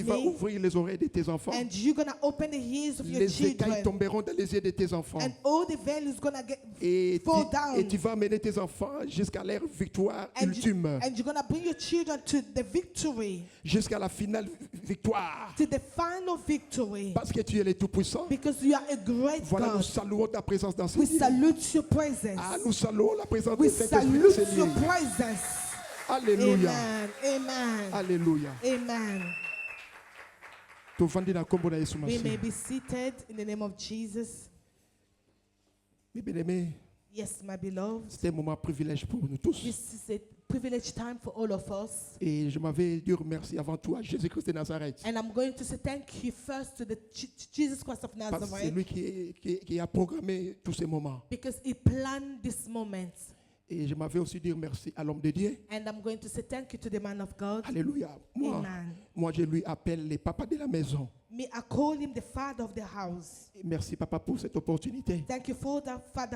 tu vas ouvrir les oreilles de tes enfants. And you're going to open the ears of your Les écailles children. tomberont dans les yeux de tes enfants. And all the veil is going to Et fall down. tu vas amener tes enfants jusqu'à leur victoire And ultime. and you're going to bring your children to the victory. Jusqu'à la finale victoire. To the final victory. Parce que tu es le Tout-Puissant. Because you are a great Voilà, nous God. saluons ta présence dans ce We lieu. salute your presence. Ah, nous saluons la présence We de Saint-Esprit dans salute ce your lieu. presence. Alléluia. Amen. Amen. Alléluia. Amen. Tovandi na kombo na Yesu We may Masihi. be seated in the name of Jesus. Mes bien-aimés, Yes, my beloved. c'est un moment privilège pour nous tous. This is a privileged time for all of us. Et je m'avais dit remercier avant tout à Jésus-Christ de Nazareth. And I'm going to say thank you first to the Jesus Christ of Parce que c'est Nazareth. lui qui a programmé tous ces moments. Because he planned this moment. Et je m'avais aussi dit merci à l'homme de Dieu. And I'm going to say thank you to the man of God. Alléluia. Amen. Moi, je lui appelle les papas de la maison. Me, I call him the father of the house. Et merci, papa, pour cette opportunité. Thank you, Father,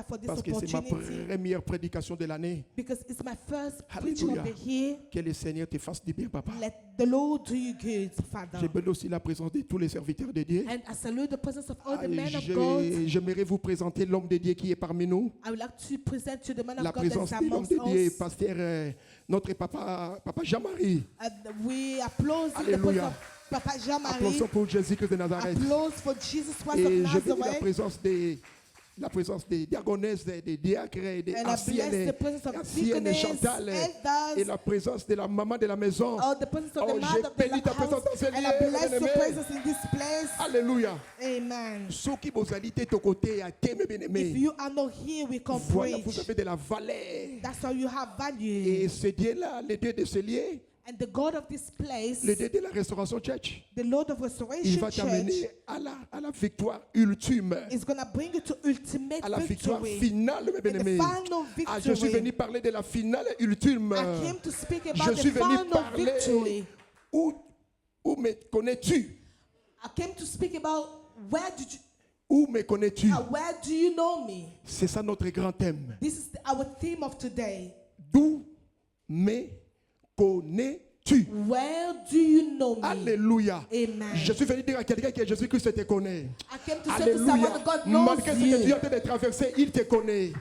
for this Parce que c'est ma opportunity. première prédication de l'année. Because it's my first preaching Alléluia. of the year. Que le Seigneur te fasse du bien, papa. Let the Lord do you good, Father. Je bénis aussi la présence de tous les serviteurs de Dieu. And I salute the presence of all Ah, the men of God. J'aimerais vous présenter l'homme de Dieu qui est parmi nous. I would like to present you the man La of God that's présence de l'homme amongst de Dieu, us. pasteur, notre papa Jean-Marie. And we applause the Alléluia. presence of Papa Jean-Marie. Applaudissons pour Jésus-Christ de Nazareth. Applause for Jesus Christ Et of je bénis la Nazareth. présence des diaconesses, des diacres, des And I bless the presence of anciennes deaconess, Chantal et elders, la présence de la maman de la maison. or the presence of Oh, the man j'ai of béni ta the présence house. dans ce And I lieu, bless your bien-aimé. presence in this place. Alléluia. Amen. Ceux qui vous habitez de côté à mes If bien-aimés. you are not here, we can Voilà, preach. vous avez de la valeur. That's how you have value. Et ce Dieu-là, le Dieu de ce lieu, And the God of this place, le Dieu de la Restauration Church, the Lord of il Restoration va Church, t'amener à la victoire ultime, is going to bring you to ultimate à la victoire victory. finale, mes In the bien-aimés. final Ah, je suis venu victory. parler de la finale ultime. I came to speak Je about suis the venu final parler victory. où me connais-tu? I came to speak about Où me connais-tu? where do you know me? C'est ça notre grand thème. This is our theme of today. D'où me connais-tu? Where do you know me? Alléluia. Amen. Je suis venu dire à quelqu'un que Jésus-Christ te connaît. I came to say to someone Alléluia. that God knows Malgré ce que tu you. es en train de traverser, il te connaît.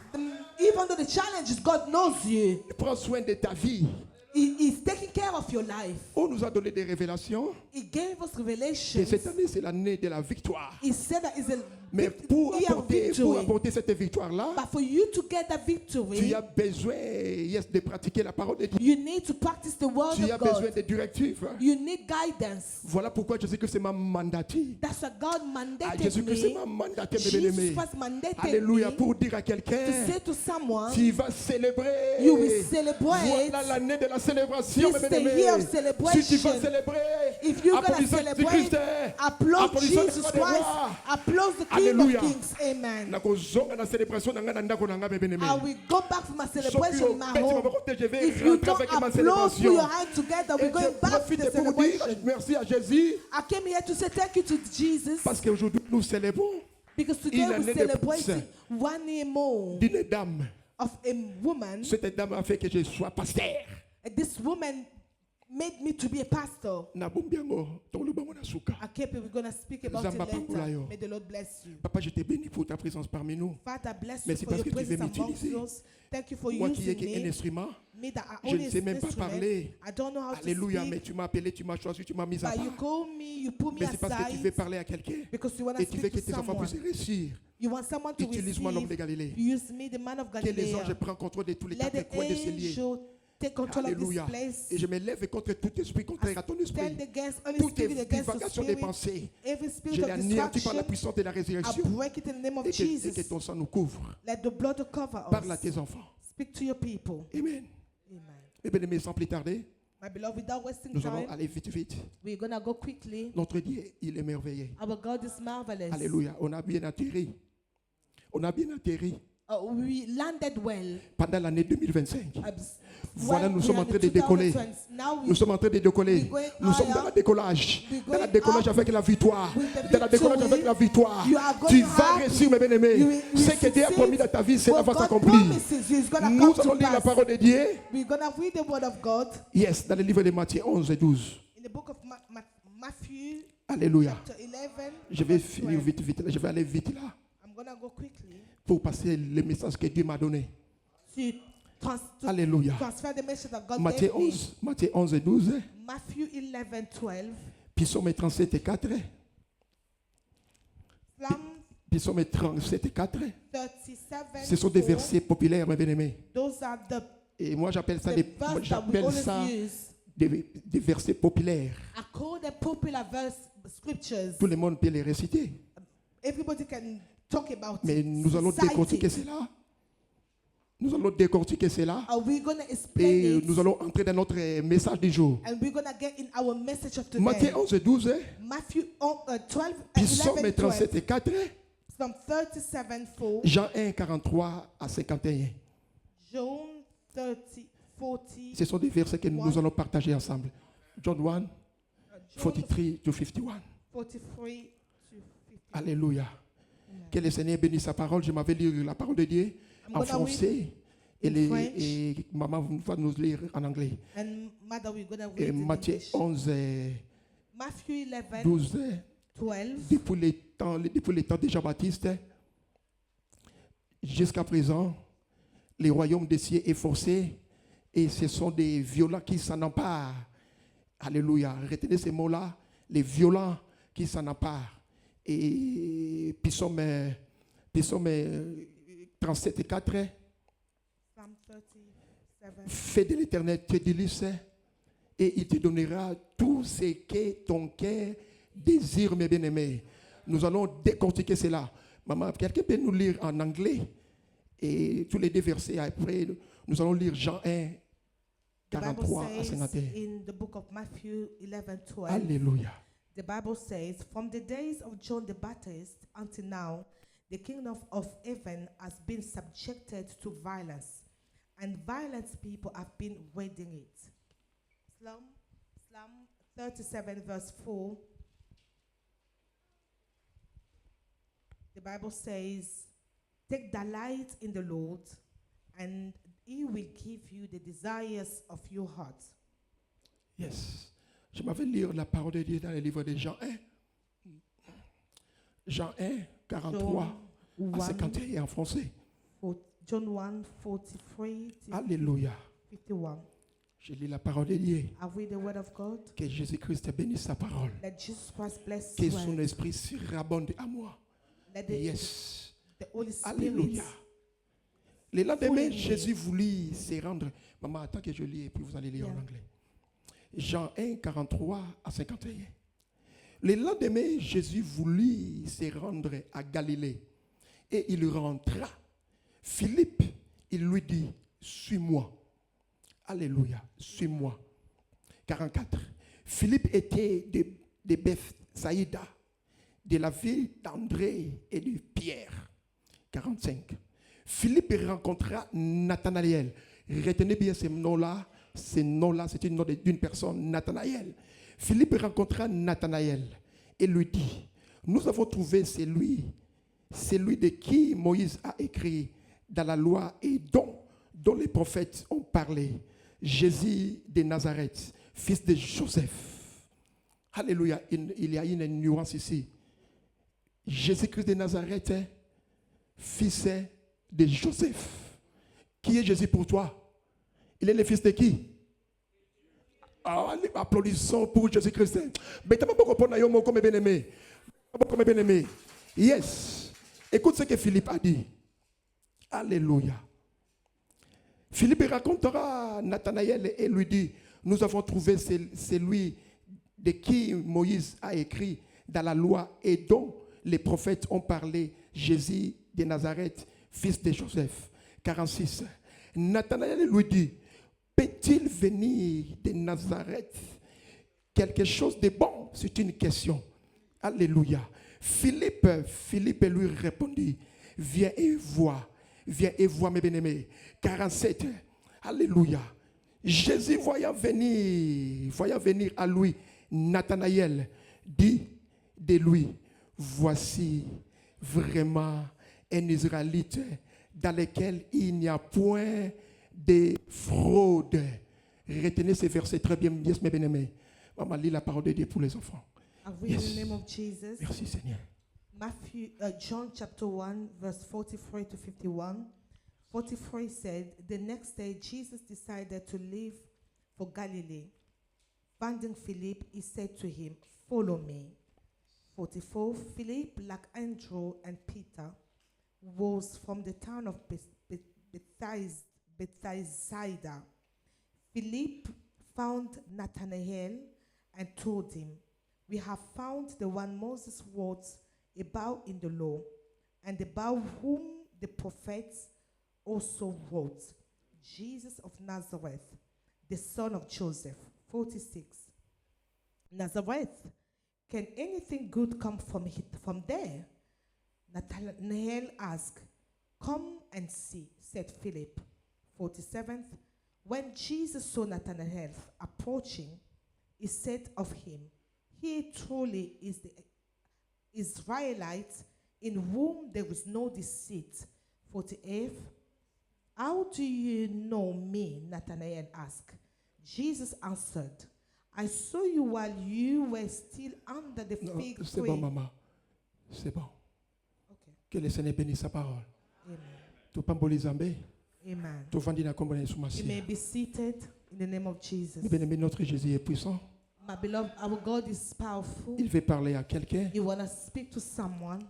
Even though the challenge is, God knows you. Prends soin de ta vie. He's taking care of your life. On nous a donné des révélations. He gave us Et revelations. cette année, c'est l'année de la victoire. He said that it's a Mais pour year of victory. apporter cette victoire-là, But for you to get that tu victory, as besoin de pratiquer la parole de Dieu. you need to practice the word Tu as of besoin God. de directives. You need guidance. Voilà pourquoi je sais que c'est ma mandatie. That's what God mandated Jésus-Christ c'est me. ma mandatie, mes Jesus bien-aimés. Christ mandated Alléluia. me Pour dire à to quelqu'un, say to someone, tu vas célébrer. you will celebrate. Voilà l'année de la célébration, This mes is the bien-aimés. year of celebration. Si tu vas célébrer, If you're going to applaudissons celebrate, Christ, applaud applaudissons Jesus le roi des Christ, rois. applaud the King Alléluia. of Kings. Amen. Nakozonga na célébration na nga na ndako na nga, mes bien-aimés. I will go back for my celebration in my Soki home. obeti, je vais If you rentrer don't avec ma applaud, put célébration. your hands together, Et we're going je back to profite the pour vous dire celebration. merci à Jésus I came here to say thank you to Jesus parce qu'aujourd'hui nous célébrons because today il we're en est de celebrating 1 year more d'une dame. of a woman. Cette dame a fait que je sois pasteur. And this woman made me to be a pastor. Na bombiango, tolobango na suka. I kept it. We're going to speak about it Zamba pakula later. yo. May the Lord bless you. Papa, je te bénis pour ta présence parmi nous. Father, bless you Merci for parce your que tu veux presence amongst m'utiliser. us. Thank you for Moi qui using est un me. instrument, Me that I je only ne sais même pas instrument. parler. I don't know how Alléluia, to mais speak. tu m'as appelé, tu m'as choisi, tu m'as mis à But you part. call me, you put me Mais c'est parce que tu veux aside parler à quelqu'un because you want to et tu veux speak que to tes enfants someone. puissent réussir. You want someone to Utilise-moi l'homme de receive. Galilée. Use me, the man of Que les Galilee. anges prennent contrôle de tous les Let quatre the coins de ce lieu. angel take control of this Alléluia. place. Et je me lève contre tout esprit contraire à ton esprit. Stand against any Toutes tes spirit against your divagations des spirit. pensées, Every je spirit les of anéantis par la distraction, puissance de la I résurrection. break it in the name of Et que Jesus. ton sang nous couvre. Let the blood cover Parle à us. tes enfants. Speak to your people. Amen. Amen. Mes bien-aimés, sans plus tarder, My beloved, without wasting nous allons time, aller vite, vite. we're going to go quickly. Notre Dieu, il est merveilleux. Our God is marvelous. Alléluia. On a bien atterri. On a bien atterri We landed well. pendant l'année 2025. Voilà, Well, nous we sommes are en in train de décoller. 2020. Now Nous sommes en train de décoller. We're going Nous sommes dans higher. le décollage. We're Dans le going décollage up avec la victoire. with the Dans le décollage victory. avec la victoire. You are going Tu vas up. réussir, mes bien-aimés. You will Ce que Dieu a succeed. promis dans ta vie, c'est What va God s'accomplir. promises you is gonna Nous come to allons lire la pass. parole de Dieu. We're going to read the word of God Yes, dans le livre de Matthieu 11 et 12. in the book of Matthew Alléluia. chapter 11. Je vais verse finir 12. vite. Je vais aller vite là I'm going to go quickly pour passer le message que Dieu m'a donné. to Alléluia. transfer the message that God Matthieu gave me. 11 et 12. Matthew 11:12. Psaume 37 et 4. Psalm Psaume 37 et 4. 37. Ce sont des 4. versets populaires, mes bien-aimés. Those are Et moi, j'appelle ça, the verse that we always use. des versets populaires. I call them popular verse scriptures. Tout le monde peut les réciter. Everybody can talk about Mais it. nous allons Cite décortiquer it. cela. Nous allons décortiquer cela. Are we going to explain Et it? nous allons entrer dans notre message du jour. And we're going to get in our message of today. Matthieu 11 et 12. Matthew 12, Psaume 11, 37 12. et 4. Psalm 37:4. Jean 1, 43 à 51. John 30, 40. Ce sont des versets que nous allons partager ensemble. John 1, John 43 to 51. 43 to 50. Alléluia. Que le Seigneur bénisse sa parole. Je m'avais lire la parole de Dieu en français. Et maman va nous lire en anglais. And mother, we're going to Et read in Matthieu English. 11, Matthew 11, 12. 12. Depuis les temps de Jean-Baptiste, jusqu'à présent, le royaume des cieux est forcé et ce sont des violents qui s'en emparent. Alléluia. Retenez ces mots-là. Les violents qui s'en emparent. Et Psaume 37 et 4. Psalm 37. Fais de l'Éternel tes délices et il te donnera tout ce que ton cœur désire, mes bien-aimés. Nous allons décortiquer cela. Maman, quelqu'un peut nous lire en anglais et tous les deux versets. Après, nous allons lire Jean 1, 43 à 51. In the book of Matthew 11:12. Alléluia. The Bible says, from the days of John the Baptist until now, the kingdom of heaven has been subjected to violence, and violent people have been raiding it. Psalm 37 verse 4. The Bible says, take delight in the Lord, and he will give you the desires of your heart. Yes. Je m'avais lire la parole de Dieu dans le livre de Jean 1. Jean 1, 43 à 51 en français. John 1, 43 to Alléluia. 51. Je lis la parole de Dieu. I read the word of God. Que Jésus-Christ bénisse sa parole. Let Jesus Christ bless Que his son word. esprit surabonde à moi. Let the, Yes. the Holy Spirit. Alléluia. Le lendemain, Fully. Jésus voulut se rendre. Maman, attends que je lis et puis vous allez lire en Yeah. anglais. Jean 1, 43 à 51. Le lendemain, Jésus voulut se rendre à Galilée et il rentra. Philippe, il lui dit, suis-moi. Alléluia, suis-moi. 44. Philippe était de Bethsaïda, de la ville d'André et de Pierre. 45. Philippe rencontra Nathanaël. Retenez bien ce nom-là. Ce nom-là, c'est une nom d'une personne, Nathanaël. Philippe rencontra Nathanaël et lui dit, nous avons trouvé celui de qui Moïse a écrit dans la loi et dont les prophètes ont parlé, Jésus de Nazareth, fils de Joseph. Alléluia, il y a une nuance ici. Jésus-Christ de Nazareth, fils de Joseph. Qui est Jésus pour toi? Il est le fils de qui? Applaudissons pour Jésus-Christ. Yes. Écoute ce que Philippe a dit. Alléluia. Philippe racontera à Nathanaël et lui dit, nous avons trouvé celui de qui Moïse a écrit dans la loi et dont les prophètes ont parlé, Jésus de Nazareth, fils de Joseph. 46. Nathanaël lui dit, peut-il venir de Nazareth? Quelque chose de bon? C'est une question. Alléluia. Philippe lui répondit, viens et vois, mes bien-aimés. 47. Alléluia. Jésus voyant venir à lui, Nathanaël dit de lui, voici vraiment un Israélite dans lequel il n'y a point de fraude. Retenez ces versets très bien, mes bien-aimés. Maman, lis la parole de Dieu pour les enfants. I read Yes. in the name of Jesus. Merci Seigneur. John chapter 1, verse 43 to 51. 43 said, the next day Jesus decided to leave for Galilee. Finding Philip, he said to him, follow me. 44, Philip, like Andrew and Peter, was from the town of Bethsaida. Philip found Nathanael and told him, we have found the one Moses wrote about in the law, and about whom the prophets also wrote, Jesus of Nazareth, the son of Joseph. 46. Nazareth, can anything good come from there? Nathanael asked, come and see, said Philip. 47. When Jesus saw Nathanael approaching, he said of him, he truly is the Israelite in whom there is no deceit. 48. How do you know me? Nathanael asked. Jesus answered, I saw you while you were still under the Non, fig c'est tree. bon, maman. C'est bon. Okay. Que le Seigneur bénisse sa parole. Amen. Tu peux me Zambé. Amen. Tu vas dire comment You may be seated in the name of Jesus. Bien-aimé, notre Jésus est puissant. My beloved, our God is powerful. Il veut parler à quelqu'un. You want to speak to someone,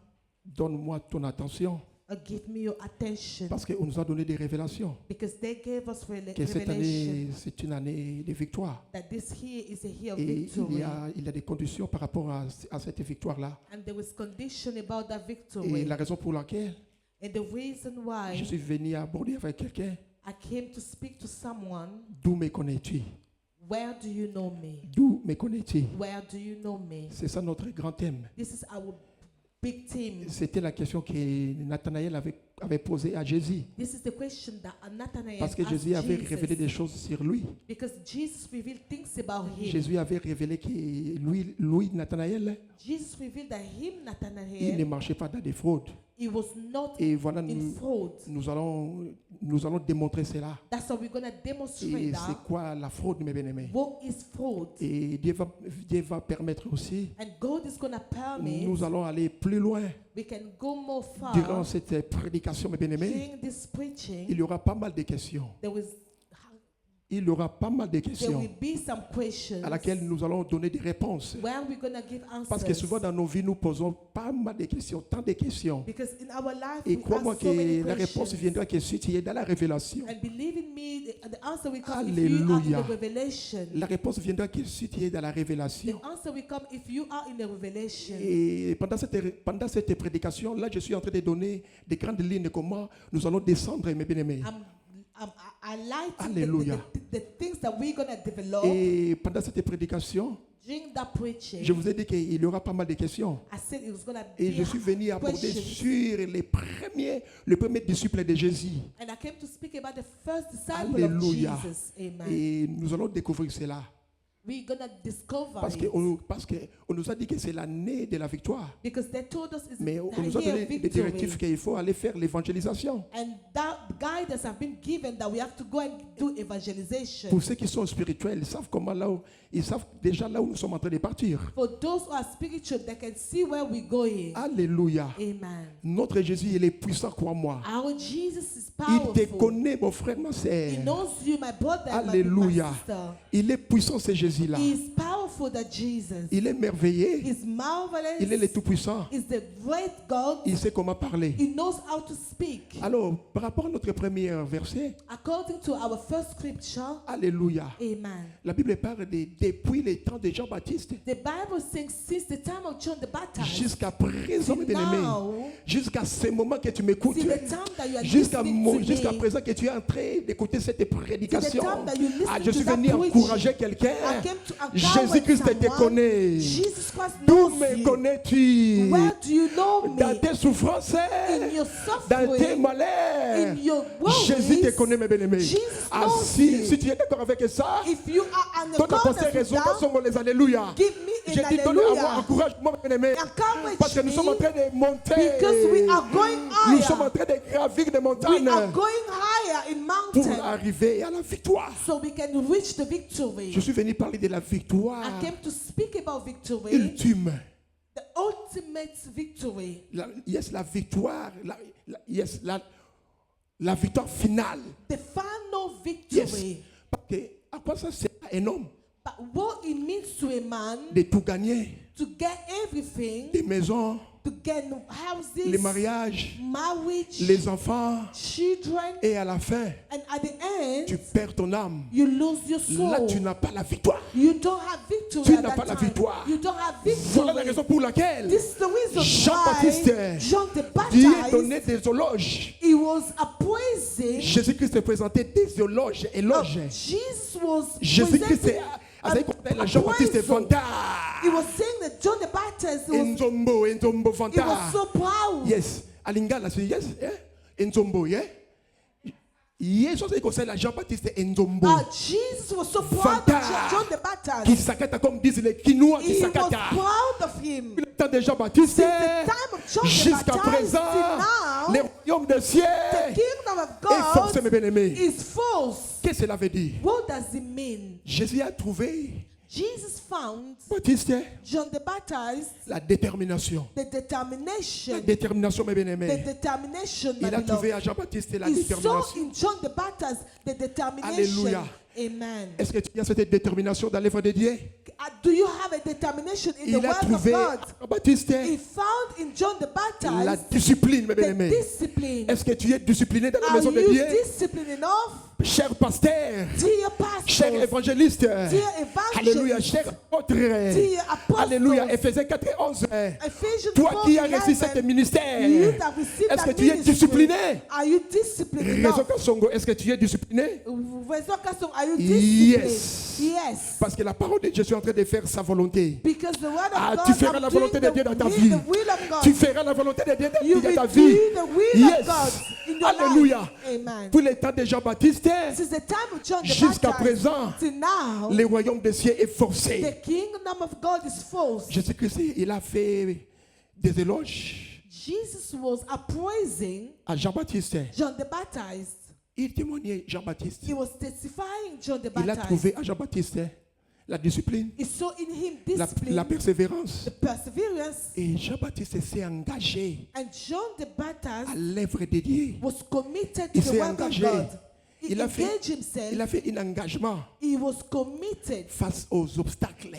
Donne-moi ton attention. give me your attention. Parce qu'on nous a donné des révélations. Because they gave us Que cette revelation année, c'est une année de victoire. that this here is a year of Et victory. il y a des conditions par rapport à cette victoire-là. And there was condition about that Et victory. la raison pour laquelle And the reason why je suis venu aborder avec quelqu'un, I came to speak to someone, d'où me connais-tu? where do you know me? D'où me connais-tu? Where do you know me? C'est ça notre grand thème. This is our big theme. C'était la question que Nathanaël avait posée à Jésus. This is the question that Nathanael Parce que asked Jésus avait révélé Jesus. des choses sur lui. Because Jesus revealed things about him. Jésus avait révélé que lui, Nathanaël, Jesus revealed that him, il ne Nathanael, marchait pas dans des fraudes. he was not Et voilà, in fraud. nous allons démontrer cela. That's how we're going to demonstrate Et c'est that. quoi la fraude, mes bien-aimés? What is fraud? Et Dieu va permettre aussi, And God is going to permit nous allons aller plus loin. we can go more far. Durant cette prédication, mes bien-aimés, During this preaching, il y aura pas mal de questions. Il y aura pas mal de there questions will be some questions à laquelle nous allons donner des réponses. where we're going to give answers. Parce que souvent dans nos vies, nous posons pas mal de questions, tant de questions. Because in our life, Et we crois-moi ask so many que la réponse questions. viendra que si tu es dans la révélation. And believe in me, the answer will come if you are in Alléluia. the revelation. La réponse viendra que si tu es dans la The révélation. answer will come if you are in the revelation. Et pendant cette prédication, là, je suis en train de donner des grandes lignes comment nous allons descendre, mes bien-aimés. I like Alléluia. the things that we're going to develop Et pendant cette prédication, during that preaching. je vous ai dit qu'il y aura pas mal de questions. I said it was going to Et be je suis venu aborder questions. sur le premier disciple de Jésus. And I came to speak about the first disciple Alléluia. of Jesus. Amen. Et nous allons découvrir cela. We're going to discover Parce it. qu'on nous a dit que c'est l'année de la victoire. Because they told us it's Mais on the nous a year donné of des victory. directives qu'il faut aller faire l'évangélisation. And that guidance have been given that we have to go and do evangelization. Pour ceux qui sont spirituels, ils savent ils savent déjà là où nous sommes en train de partir. For those who are spiritual, they can see where we're going. Alléluia. Amen. Notre Jésus, il est puissant, crois-moi. Our Jesus is Il te powerful. connaît, mon frère, ma He sœur. knows you, my brother, and my Alléluia. sister. Il est puissant, ce Jésus-là. He is powerful, that Jesus. Il est merveilleux. He's marvelous. Il est le tout-puissant. He's the great God. Il sait comment parler. He knows how to speak. Alors, par rapport à notre premier verset, According to our first scripture, Alléluia. amen. La Bible parle depuis les temps de Jean-Baptiste The Bible says since the time of John the Baptist, jusqu'à présent, mes bien-aimés, now, jusqu'à ce moment que tu m'écoutes, till the time that you are jusqu'à listening to jusqu'à me, présent que tu es en train d'écouter cette prédication. time that you listen Ah, je suis to that venu preaching, encourager quelqu'un. I came to encourage Jésus-Christ te someone. connaît. Jesus Christ D'où knows me you. connais-tu? Where do you know me? Dans tes souffrances, In your dans tes suffering, malheurs. in your worries. Jésus te connaît, mes bien-aimés. Jesus Ah, knows you. si tu es d'accord avec ça, If you are on the donne ta corner pensée raison, passons les alléluia. give me Je an dis, donne à moi, hallelujah. encourage-moi, mes bien-aimés. Encourage Parce que nous sommes en me train de monter. because we are going Nous sommes en higher. train de gravir des We montagnes are going higher in pour mountain arriver à la victoire. so we can reach the victory. Je suis venu parler de la victoire I came to speak about victory, ultime. the ultimate victory. La victoire, la victoire finale. The final Yes. victory. Parce que à quoi ça sert à un homme But what it means to a man de tout gagner, to get everything, des maisons, to get houses, les mariages, marriage, les enfants, children, et à la fin, and at the end, tu perds ton âme. you lose your Là, soul. tu n'as pas la victoire. You don't have victory Tu at n'as that pas la time. victoire. You don't have Voilà la victory. raison pour laquelle This is the reason Jean-Baptiste why John the Dieu Baptist, donnait des éloges. he was appraising. Jésus-Christ se présentait des éloges. Jesus was Jésus-Christ presenting la Jean-Baptiste appraisal. vanta. He was saying that John the Baptist was, Enzombo he vanta. was so proud. Yes. Alingala, yes. Enzombo, yeah. Yes, c'est comme ça la Jean-Baptiste Enzombo. Jesus was so proud Fanta. of John the Qui Baptist. s'acata comme disent les Quinois qui He was s'acata. proud of him. Le temps de Jean-Baptiste, Since the time of John the jusqu'à Baptist présent, till now, les royaumes des cieux the kingdom of est forcé, mes God bien-aimés. is false. Qu'est-ce que cela veut dire? What does it mean? Jésus a trouvé Jesus found Baptiste John the Baptist la détermination. the determination. La détermination, mes The bien-aimés. determination, my Il a trouvé beloved. à Jean-Baptiste la He saw détermination. in John the Baptist the determination. Alléluia. Amen. Est-ce que tu as cette détermination dans l'œuvre de Dieu? Do you have a determination in the Il a word of trouvé God? à Jean-Baptiste He found in John the la Baptist discipline, mes the bien-aimés. discipline. Est-ce que tu es discipliné dans la Are maison de you Dieu? disciplined enough? Cher pasteur, Dear cher pastors, évangéliste, dear alléluia, evangelists, cher apôtre, dear apostles, alléluia, Éphésiens 4 et 11. Ephesians Toi 4, qui as reçu 11, cet ministère, you that received est-ce que that tu es ministry, discipliné? Are you disciplined Réseau enough? Kasongo, est-ce que tu es discipliné? Are you disciplined? Yes. Yes. Parce que la parole de Dieu est en train de faire sa volonté. Because the word of God, Tu feras I'm la doing volonté de Dieu dans ta the vie. will of God. Tu feras la volonté de Dieu You dans ta will vie. do the will Yes. of God in your Alléluia. life. Amen. Pour le temps de Jean-Baptiste, Since the time of John the jusqu'à Baptist présent, till now, le royaume des cieux est the forcé. kingdom of God is false. Jésus-Christ, il a fait des éloges Jesus was appraising à Jean-Baptiste. John the Baptist. Il témoignait Jean-Baptiste. He was testifying John the Il a Baptist. trouvé à Jean-Baptiste la discipline, He saw in him la discipline, persévérance. the perseverance, Et Jean-Baptiste s'est engagé and John the à Baptist l'œuvre de Dieu. was committed Il to the s'est work of engagé. God. He Il a fait- engaged himself. Il a fait un engagement He was committed face aux obstacles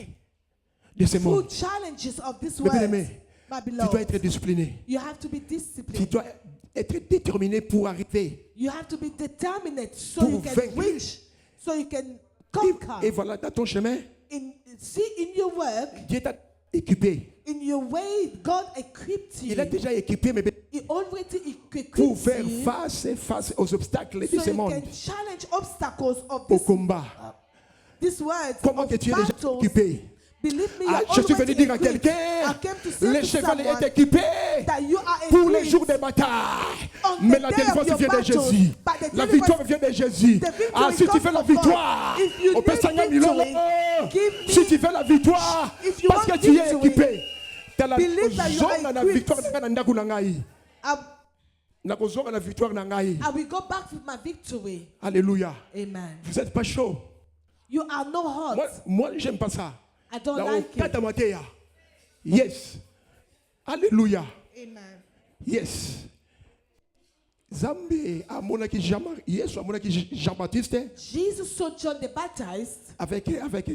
de ce through monde. challenges of this Mais bien world. aimé, My tu dois beloved, être discipliné. you have to be Tu disciplined. dois être déterminé pour arriver. You have to be determined so Pour you can vaincre. reach, so you can Et conquer. voilà, dans ton chemin, See, in your work, Dieu t'a équipé. in your way, God equipped you. Il a déjà équipé mais He already equipped pour faire you face aux obstacles de so ce you monde, can challenge obstacles of au this, combat. this world Comment of que tu es déjà battles. équipé? Believe me, Ah, you're je suis venu already dire à equipped. quelqu'un, I came to say le to cheval someone est équipé that you are pour les equipped jours des batailles. on Mais the la day délivrance of your vient de battles, Jésus. but the La deliverance- victoire vient de Jésus. the victory Ah, si tu comes fais la from God. victoire, If you au need Pessanga victory, Milolo, give me- si tu fais la victoire, If you parce want que tu es victory, équipé, tu as la believe that you are zone na equipped. victoire na ndaku na ngai. I, Nakozonga na victoire na ngai. I will go back with my victory. Alléluia. Amen. Vous n'êtes pas chaud. You are no hot. Moi j'aime pas ça. I don't Là, like au it. Katamateya. Yes. Alléluia. Amen. Yes. Zambé amonaki Yesu amonaki Jean-Baptiste Jesus saw John the Baptist avec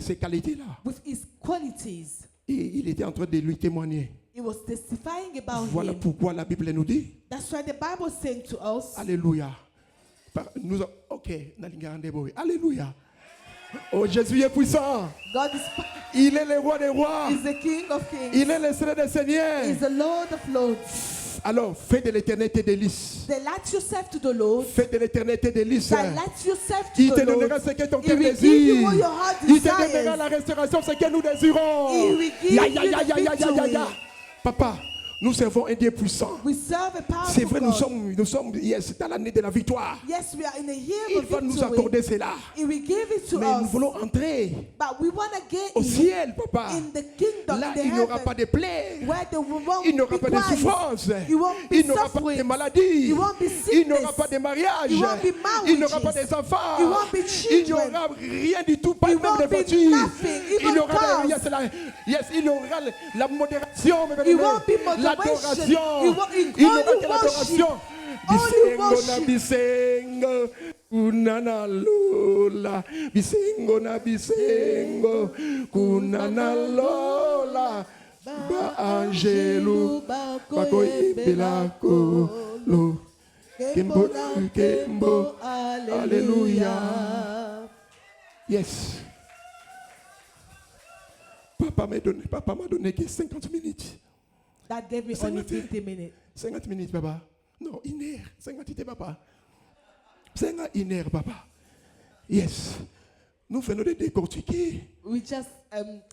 ces qualités-là. with his qualities. Et il était en train de lui témoigner. He was testifying about Voilà him. pourquoi la Bible nous dit. That's why the Bible is saying to us, Alléluia. Ok. Alléluia. Oh, Jésus est puissant. God is, Il est le roi des rois. is the King of Kings. Il est le Seigneur des seigneurs. He's the Lord of Lords. Alors, fais de l'éternité délice. Delight yourself to the Lord. Fais de l'éternité délice. Delight yourself to Il the te Lord. donnera ce que ton He cœur will give you désire. what your heart Il te donnera desires. la restauration, ce que nous désirons. He will give Ya, you ya, the ya, ya, ya, ya, ya, ya. victory. Papa, Nous servons un Dieu puissant. We serve a C'est powerful vrai, God. nous sommes yes, dans l'année de la victoire. Yes, we are in a year Il of va nous victory. accorder cela. He will give it to Mais nous us. voulons entrer But we want to get au in ciel, papa. the kingdom, Là, in the il n'y aura heaven, pas de plaies. where there won't Il n'y aura be pas de cries. souffrance. You won't be Il n'y aura pas de suffering. maladie. You won't be Il n'y aura sickness. pas de mariage. You won't be Il n'y aura pas marriages. des enfants. You won't be Il n'y children. aura rien du tout, pas You même won't des be voitures. nothing, Il y even aura cars. il y aura la modération, mes It bien-aimés. won't be moderation. L'adoration. It won't- Il n'y aura only que worship. l'adoration. Only Bisengo na worship. bisengo, kunana lola. Bisengo na bisengo, kunana lola. Ba angelu, bako ibelako lo. Kembo, kembo, alléluia. Yes. Papa m'a donné que 50 minutes. That gave me only 50 50 minutes. 50 minutes, papa. Non, 1 heure. 50 minutes, papa. 1 heure, papa. Yes. Nous venons de décortiquer We just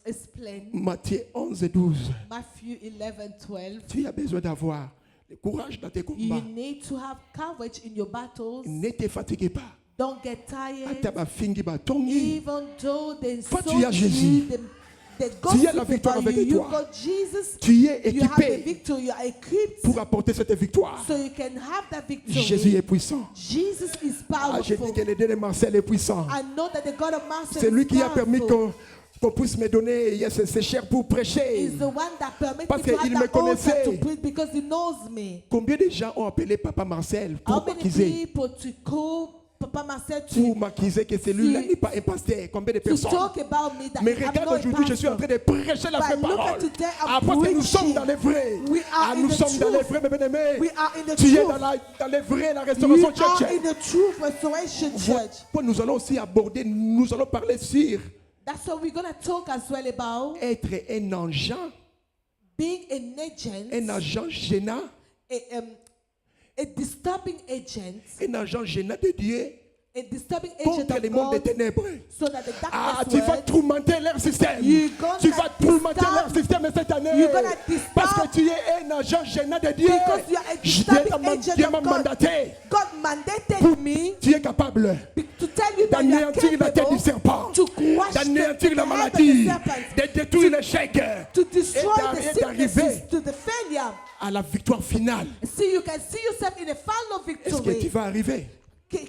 explained Matthieu 11 et 12. Matthew 11:12. Tu as besoin d'avoir le courage dans tes You combats. need to have courage in your battles. Ne te fatiguez pas. Don't get tired. Ataba fingi ba tongi. Even though they Toi, sold tu as Jésus. you, they Tu as la gossip victoire about avec you. You toi. got Jesus. Tu es You have the équipé victory. You are equipped pour apporter cette victoire. so you can have that victory. Jésus est puissant. Jesus is Ah, j'ai dit powerful. que le Dieu de Marcel est puissant. I know that the God of Master C'est lui is qui a permis powerful. qu'on puisse me donner yes, ses chairs pour prêcher. He's the one that permits Parce me to have qu'il me that altar connaissait. to preach because he knows me. Combien de gens ont appelé Papa Marcel How pour many m'accuser? people to call Papa Marcel Pour to m'accuser que celui-là to- n'est pas un pasteur. Combien de personnes? talk about me that Mais I'm regarde, not a aujourd'hui, je suis en pastor? train de prêcher la But vraie look at parole. today, I'm Ah, parce que nous preaching. sommes dans les vrais. We are in Nous the sommes dans les truth. vrais, mes bien-aimés. We are in the Tu es truth. dans les vrais, la We restauration are church. in the truth restoration church. Voilà, nous allons aussi aborder, nous allons parler sur That's what we're going to talk as well about. être un agent, Being an un agent gênant, a disturbing agent, un agent gênant de Dieu a disturbing agent contre of le monde des God, ténèbres. so that the Ah, darkness tu vas world, tourmenter leur système. You're gonna Tu vas tourmenter disturb- leur système cette année. You're gonna disturb- Parce que tu es un agent gênant de Dieu. because you are a disturbing agent Dieu of m'a God. mandaté. God mandated me Tu es capable to tell you that you are d'anéantir la tête capable du serpent, to crush d'anéantir la the head of maladie, the serpent, de détruire l'échec to destroy et the d'arriver sicknesses, to the failure. à la victoire finale. See, you can see yourself in a final Est-ce que tu victory. vas arriver?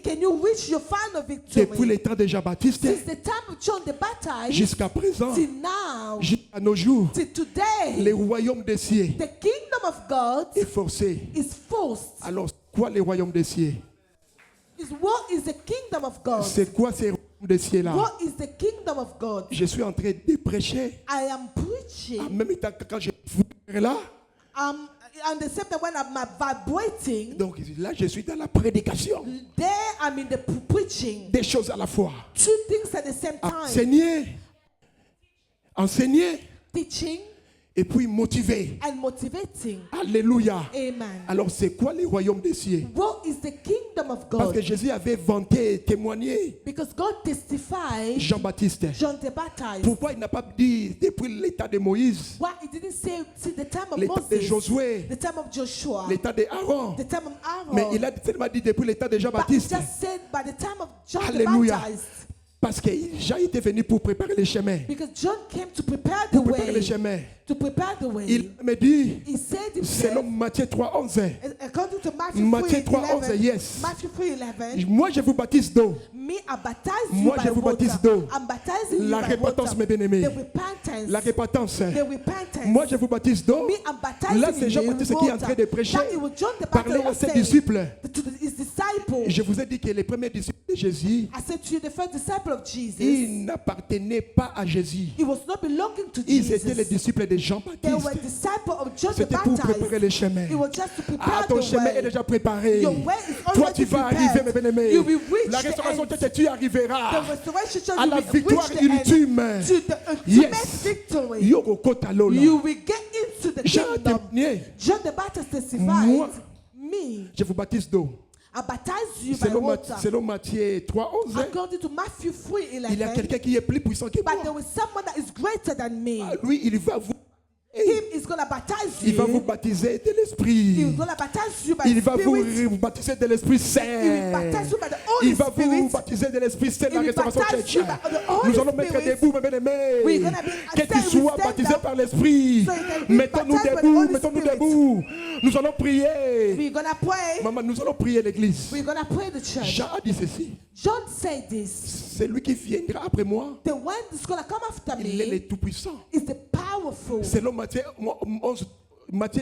Can you reach your final Depuis victory? le temps de Jean-Baptiste Since the time of John the Baptist jusqu'à présent, till now, jusqu'à nos jours, till today, le royaume des cieux the kingdom of God est forcé. is forced. Alors, quoi le royaume des cieux? What is the kingdom of God? C'est quoi ce royaume des cieux-là? What is the kingdom of God? Je suis en train de prêcher. I am preaching. En même temps que quand je suis là, And the same time when I'm vibrating, donc là, je suis dans la prédication. there I'm in the preaching. Des choses à la fois. Two things at the same time. Enseigner Teaching et puis motiver. and motivating. Alléluia. Amen. Alors, c'est quoi le royaume des cieux? What is the kingdom of Parce God? que Jésus avait vanté, témoigné Because God testified Jean-Baptiste. John the Baptist. Pourquoi il n'a pas dit depuis l'état de Moïse, Why he didn't say the time of l'état de Moses, Josué, the time of Joshua, l'état de Aaron, the time of Aaron, mais il a seulement dit depuis l'état de but he Jean-Baptiste. just said by the time of John Alléluia. the Baptist. Parce que Jean était venu pour préparer les chemins. Because John came to prepare the Pour préparer les way. chemins. To prepare the way. Il me dit, He said selon himself, Matthieu 3:11, according to Matthieu 3:11, 3:11, yes. Matthew 3:11, moi je vous baptise d'eau. me I baptize you Moi, by je vous water. baptise d'eau. I'm baptizing La you by repentance, water. mes bien-aimés. The repentance. La repentance. The repentance. Moi je vous baptise d'eau. Me I'm baptizing Là c'est you Jean-Baptiste in qui est en water. train de prêcher. That it was John the Parler Baptist à was ses saying disciples. to his disciples. Je vous ai dit que les premiers disciples de Jésus, I said to you, the first disciple of Jesus, ils n'appartenaient pas à Jésus. he was not belonging to Ils Jesus. étaient les disciples de They Jean-Baptiste. were disciples of John the C'était pour préparer Baptist. les chemins. It was just to Ah, prepare ton the chemin est way. déjà préparé. Your way is Toi, already tu vas prepared. arriver, mes bien-aimés. You will reach La the restauration end. de tu arriveras The restoration church à la will victoire reach the end, ultime. to the ultimate Yes. victory. Yorokota Lola. You will get into the Jean kingdom. témoigné. John the Baptist testified, Moi, me, Je vous baptise d'eau. I baptize you by water. Selon Matthieu 3:11, According to Matthew il y a 3:11, quelqu'un qui est plus puissant que but there moi. is someone that is greater than me. Ah, lui, il va vous. Him is is going to baptize Il va you. vous baptiser de He l'Esprit. is going to baptize you by Il the va Spirit. vous baptiser de l'Esprit He will Saint. baptize you by the Holy Il va vous Spirit. baptiser de l'Esprit Saint, He la will restauration baptize church. you by the Holy Nous allons mettre Spirit. debout, mes bien-aimés. We're gonna be- Que tu stand- we sois stand baptisé up par l'Esprit. so you can be Mettons-nous baptized by the debout, Holy mettons-nous Spirit. debout. Nous allons prier. We're going to pray. Maman, nous allons prier l'église. We're going to pray the church. Jean a dit ceci. John said this. C'est lui qui viendra après moi. The one that's going to come after Il est le me tout-puissant. is the powerful. Selon Matthieu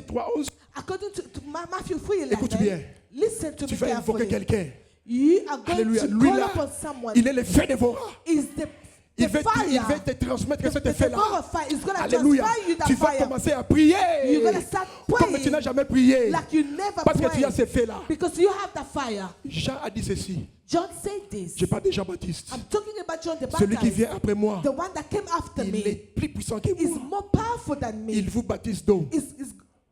3, 11, According to Matthew 3:11. Écoute bien. Listen to tu me vas invoquer carefully. quelqu'un. You are going Alléluia. to Lui call là, upon someone. il est le feu dévorant. Is the Il the veut fire. te transmettre The cet effet-là. devourer fire is going to Alléluia. transfer you Tu that vas fire. commencer à prier. You're going to start Comme tu n'as praying jamais prié. like you never Parce que tu as prayed. ces faits-là. Because you have the fire. Jean a dit ceci. John said this. Je parle de Jean-Baptiste. I'm talking about John the Celui qui Baptist. vient après moi, The one that came after il me est plus puissant que is moi. more powerful than me. Il vous baptise d'eau.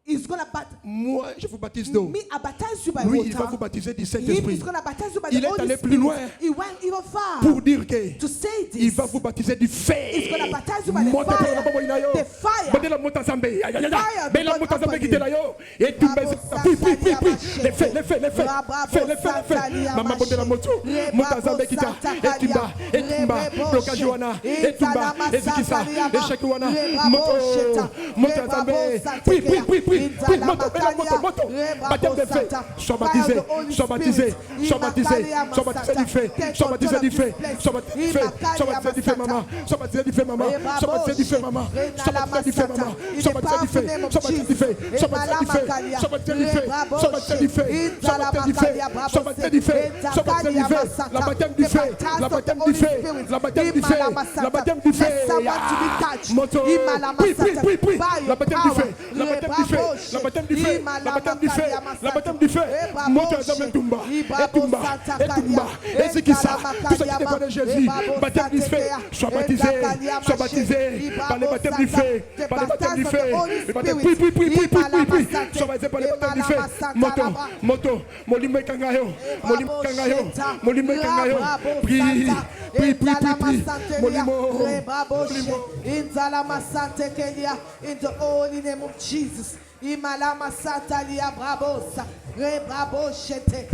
Is going to baptize Moi, je vous baptise d'eau. me. I baptize you by Lui, water. il va vous baptiser du Him Saint-Esprit. is going to baptize you by Il the est Holy allé Spirit. plus loin He went even far pour dire que to say il this. va vous baptiser du feu. He's going to baptize you by the Monte fire. kwa babo inayo. The fire. Bande la monta zambe. Aïe, aïe, aïe. Fire Mais la will monta come zambe upon qui you. te la yo. Et tu Bravo, baisses. Puis, puis, puis, puis. Satalia Les faits, les faits, les faits. Bravo, Fais, les faits, les faits. Satalia Maman bonde la moto. Bravo, Monta zambe qui ta. Et tu bas. Et tu bas. Bravo, Blocage wana. Et tu bas. Et tu qui ça. Et chaque wana. Bravo, Moto. Monta zambe. Puis, puis, puis, puis. Puis, moto, moto, moto. Baptême de feu. Sois baptisé. Sois baptisé. Sois baptisé. Sois baptisé du feu. Sois baptisé du feu. Sois baptisé du feu. Sois baptisé du feu, maman. Sois baptisé du feu, maman. Sois baptisé du feu, maman. Sois baptisé du feu, maman. Sois baptisé du feu. Sois baptisé du feu. Sois baptisé du feu. Sois baptisé du feu. Sois baptisé du feu. Sois baptisé du feu. Sois baptisé du feu. Sois baptisé du feu. La baptême du feu. La baptême du feu. La baptême du feu. La baptême du feu. Moto. Oui, oui, oui, oui. La baptême du feu. La baptême du feu. La baptême du feu. La baptême du feu. La baptême du feu. Moto azame tumba. Et tumba. Et tumba. Et c'est qui ça? Tout ce qui dépend de Jésus. Baptême du feu. Sois baptisé. Sois baptisé par le baptême du feu. Par le baptême du feu. Le baptême. Oui, oui, oui, oui, oui, oui. Sois baptisé par le baptême du feu. Moto. Moto. Molime kangayo. Molime kangayo. Molime kangayo. Prie. Prie, prie, prie, prie. Molimo. In the holy name of Jesus. Imalama Satalia Brabosa, Rebrabo Shete,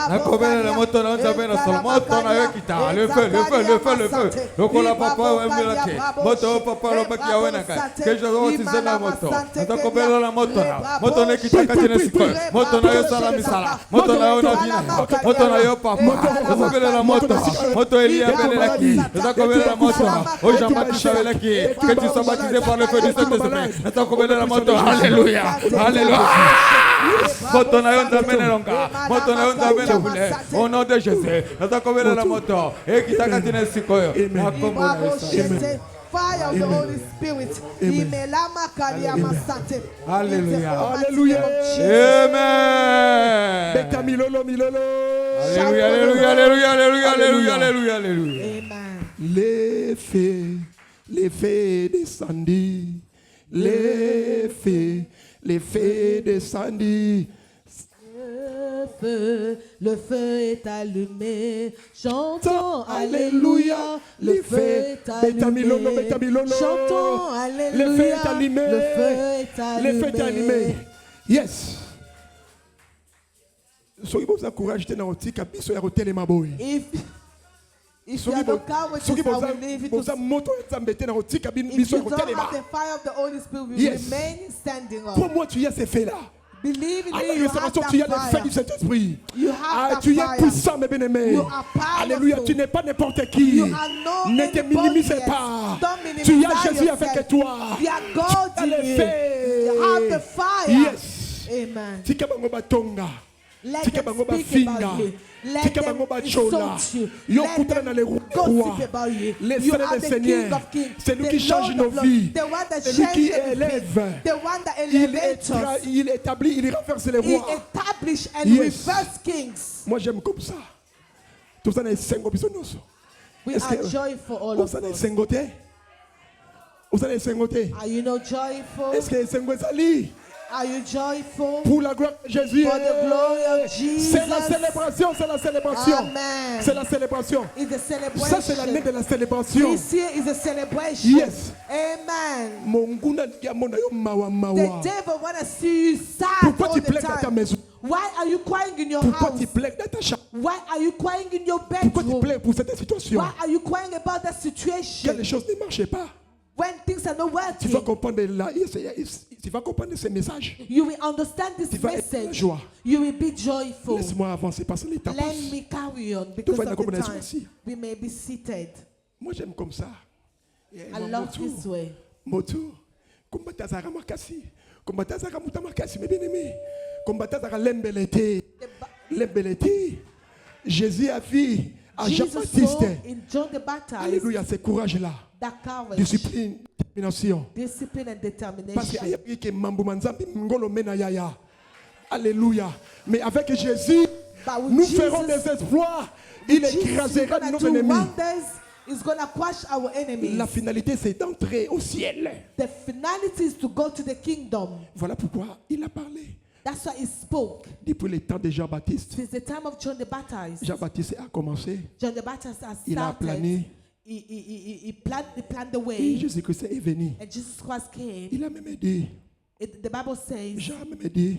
Nakobele la moto na nzambe na solo moto na yekita le feu le feu le feu le feu lokola papa wa mbelake moto papa lo baki awena ka kejo go tizena moto nakobele la moto na kita katina siko moto na yo sala misala moto na yo na vina moto na yo papa nakobele la moto Elia belaki nakobele la moto o Jean-Baptiste belaki que tu sois baptisé par le feu du Saint-Esprit nakobele la moto alléluia alléluia moto na yo nzambe na longa moto na yo nzambe na bule au nom de Jésus nakobele la moto e kita katina siko yo nakombola fire of the Holy Spirit. Imelama Kaliama Sante. Alléluia. Alléluia. Amen. Beta milolo milolo. Alléluia, alléluia, alléluia, alléluia, alléluia, alléluia, alléluia. Amen. Les fées descendit. Les fées descendit. Le feu est allumé, chantons Alléluia. Le feu est allumé, chantons Alléluia. Le feu est allumé. Le feu est allumé. Le feu est allumé. Yes. Soki boza courage tena otika biso ya kotelema boy. If you are not come with us, I will leave it to. Boza moto nzambe tena otika If biso you ya don't kotelema. have the fire of the Holy Spirit, we Yes. remain standing up. Pour moi tu y as ces faits là. Believe in À me, la you have restauration, tu y as that les faits du fire. Saint-Esprit. You have that Tu es fire. puissant, mes bien-aimés. You are powerful. Alléluia, tu n'es pas n'importe qui. You are no Ne te anybody minimisez else. pas. Don't minimize Tu as Jésus yourself. avec toi. You are God Tu as in les you. faits. You have the fire. Yes. Amen. Tika bango batonga. Let Tika them bango speak bafinga. about you. Let Tika them bango bachola. insult you. Yo Let kutana na les them rois. gossip about you. Les You frères are des the King Seigneurs. of Kings. C'est lui the qui change Lord nos of Lords. vies. The one that C'est lui qui changes everything. élève. The one that elevates us. Il établit, il renverse les He rois. established and Yes. reversed kings. Moi j'aime comme ça. Tout ça n'est sengo biso noso. We Est-ce are que- joyful all Tout of ça n'est us. sengo te. Tout ça n'est sengo te. Are you not joyful? Est-ce que sengo ezali? Are you joyful? Pour la gloire de Jésus. For the glory of Jesus. C'est la célébration, c'est la célébration. Amen. C'est la célébration. It's a celebration. Ça, c'est l'année de la célébration. This year is a celebration. Yes. Amen. Monguna diamona yo mawa The mawa. devil want to see you sad Pourquoi all tu the plaies dans ta time. maison? Why are you crying in your Pourquoi house? tu plaies dans ta chambre? Why are you crying in your Pourquoi tu bedroom? plaies pour cette situation? Why are you crying about that Quand situation? les choses ne marchaient pas, When things are not tu vas working, comprendre tu vas comprendre ces messages. you will understand this Tu vas être message. joie. You will be joyful. Laisse-moi avancer parce que l'état Let passe. me carry on because vas of être the comme time. ainsi. We may be seated. Moi, j'aime comme ça. I love this way. Moto. Kombatazara makasi. Kombatazara mutamakasi, mes bien-aimés. Kombatazara lembelete. Lembelete. Jésus a vu à Jesus Jean-Baptiste. saw in John the Baptist Alléluia, ce courage-là. that courage, Discipline, détermination. discipline and Parce qu'il y determination. a pris que Mambo Manzambi Ngolo Mena Yaya. Alléluia. Mais avec Jésus, But with nous Jesus, ferons des exploits. Il Jesus is écrasera gonna nos do ennemis. wonders. He's gonna crush our enemies. La finalité, c'est d'entrer au ciel. The finality is to go to the kingdom. Voilà pourquoi il a parlé. That's why he spoke. Depuis le temps de Jean-Baptiste, Since the time of John the Baptist, Jean-Baptiste a commencé. John the Baptist has Il a started. plané. He planned the Et way, Jésus-Christ est venu. and Jesus Christ came. Il a même dit, The Bible says, Jean a même dit,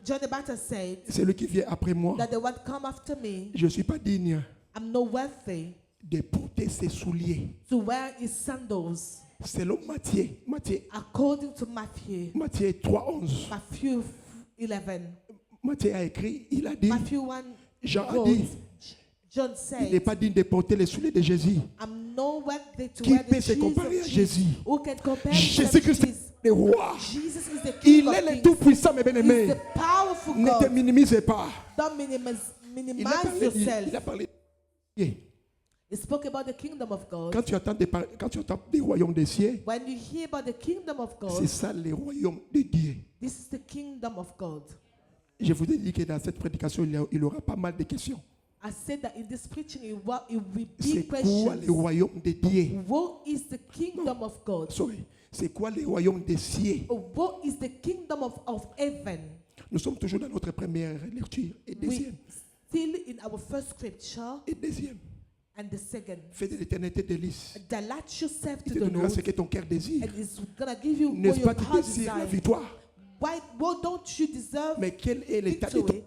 John the Baptist said celui qui vient après moi, that the one come after me, je ne suis pas digne I'm not worthy de porter ses souliers. to wear his sandals. Selon Matthieu According to Matthew 3:11. 11. Matthieu a écrit, il a dit, Matthew 1 Jean a wrote, dit, John il n'est said, pas digne de porter les souliers de Jésus. I'm not worthy to Qui wear peut the se shoes comparer à of Jésus? Jesus. Who can compare himself to Jésus-Christ Jesus? est le roi. Jesus is the King Il of est le Kings. tout-puissant, mes He's bien-aimés. the powerful Ne te God. minimisez pas. Don't minimize yourself. Il a parlé. He spoke about the kingdom of God. Quand tu entends des royaumes des cieux, When you hear about the kingdom of c'est God, ça les royaumes de Dieu. this is the kingdom of God. Je vous ai dit que dans cette prédication, il y aura pas mal de questions. I said that in this preaching, it will be C'est big quoi questions. les royaumes de Dieu? What is the kingdom of God? Sorry. C'est quoi les royaumes des cieux? What is the kingdom of heaven? Nous sommes toujours dans notre première lecture et We deuxième. still in our first scripture Et deuxième. and the second. Fais de l'éternité délice. Delight yourself Il to te the donnera Lord, ce que ton cœur désire. and it's gonna give you what N'est-ce your pas tu heart désires la desires. victoire? What don't you deserve Mais quel est l'état de ton, victory?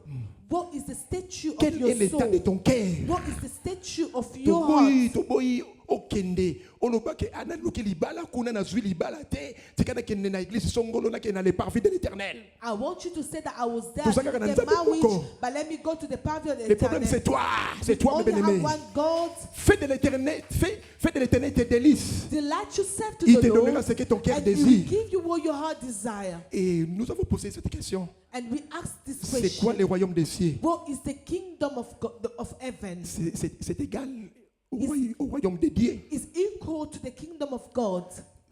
What is the statue of quel est your l'état de soul? ton cœur? What is the statue of your heart? Toboyi okende oloba ke ana luki libala kuna na zwi libala te tikana kende na église songolo na kena le parvis de l'Éternel. I want you to say that I was there Pour ça in que the Nzambe marriage, Koko. but let me go to the pavilion of the Le problème c'est eternal. toi, You mes only have bien-aimés. one God. Fais de l'éternel tes délices. Delight yourself to Il the te Lord, donnera ce que ton cœur and He will désire. give you what your heart desire. Et nous avons posé cette question. And we ask this C'est question: quoi les royaumes des cieux? what is the kingdom of God, of heaven? C'est égal au royaume de Dieu. Is equal to the kingdom of God.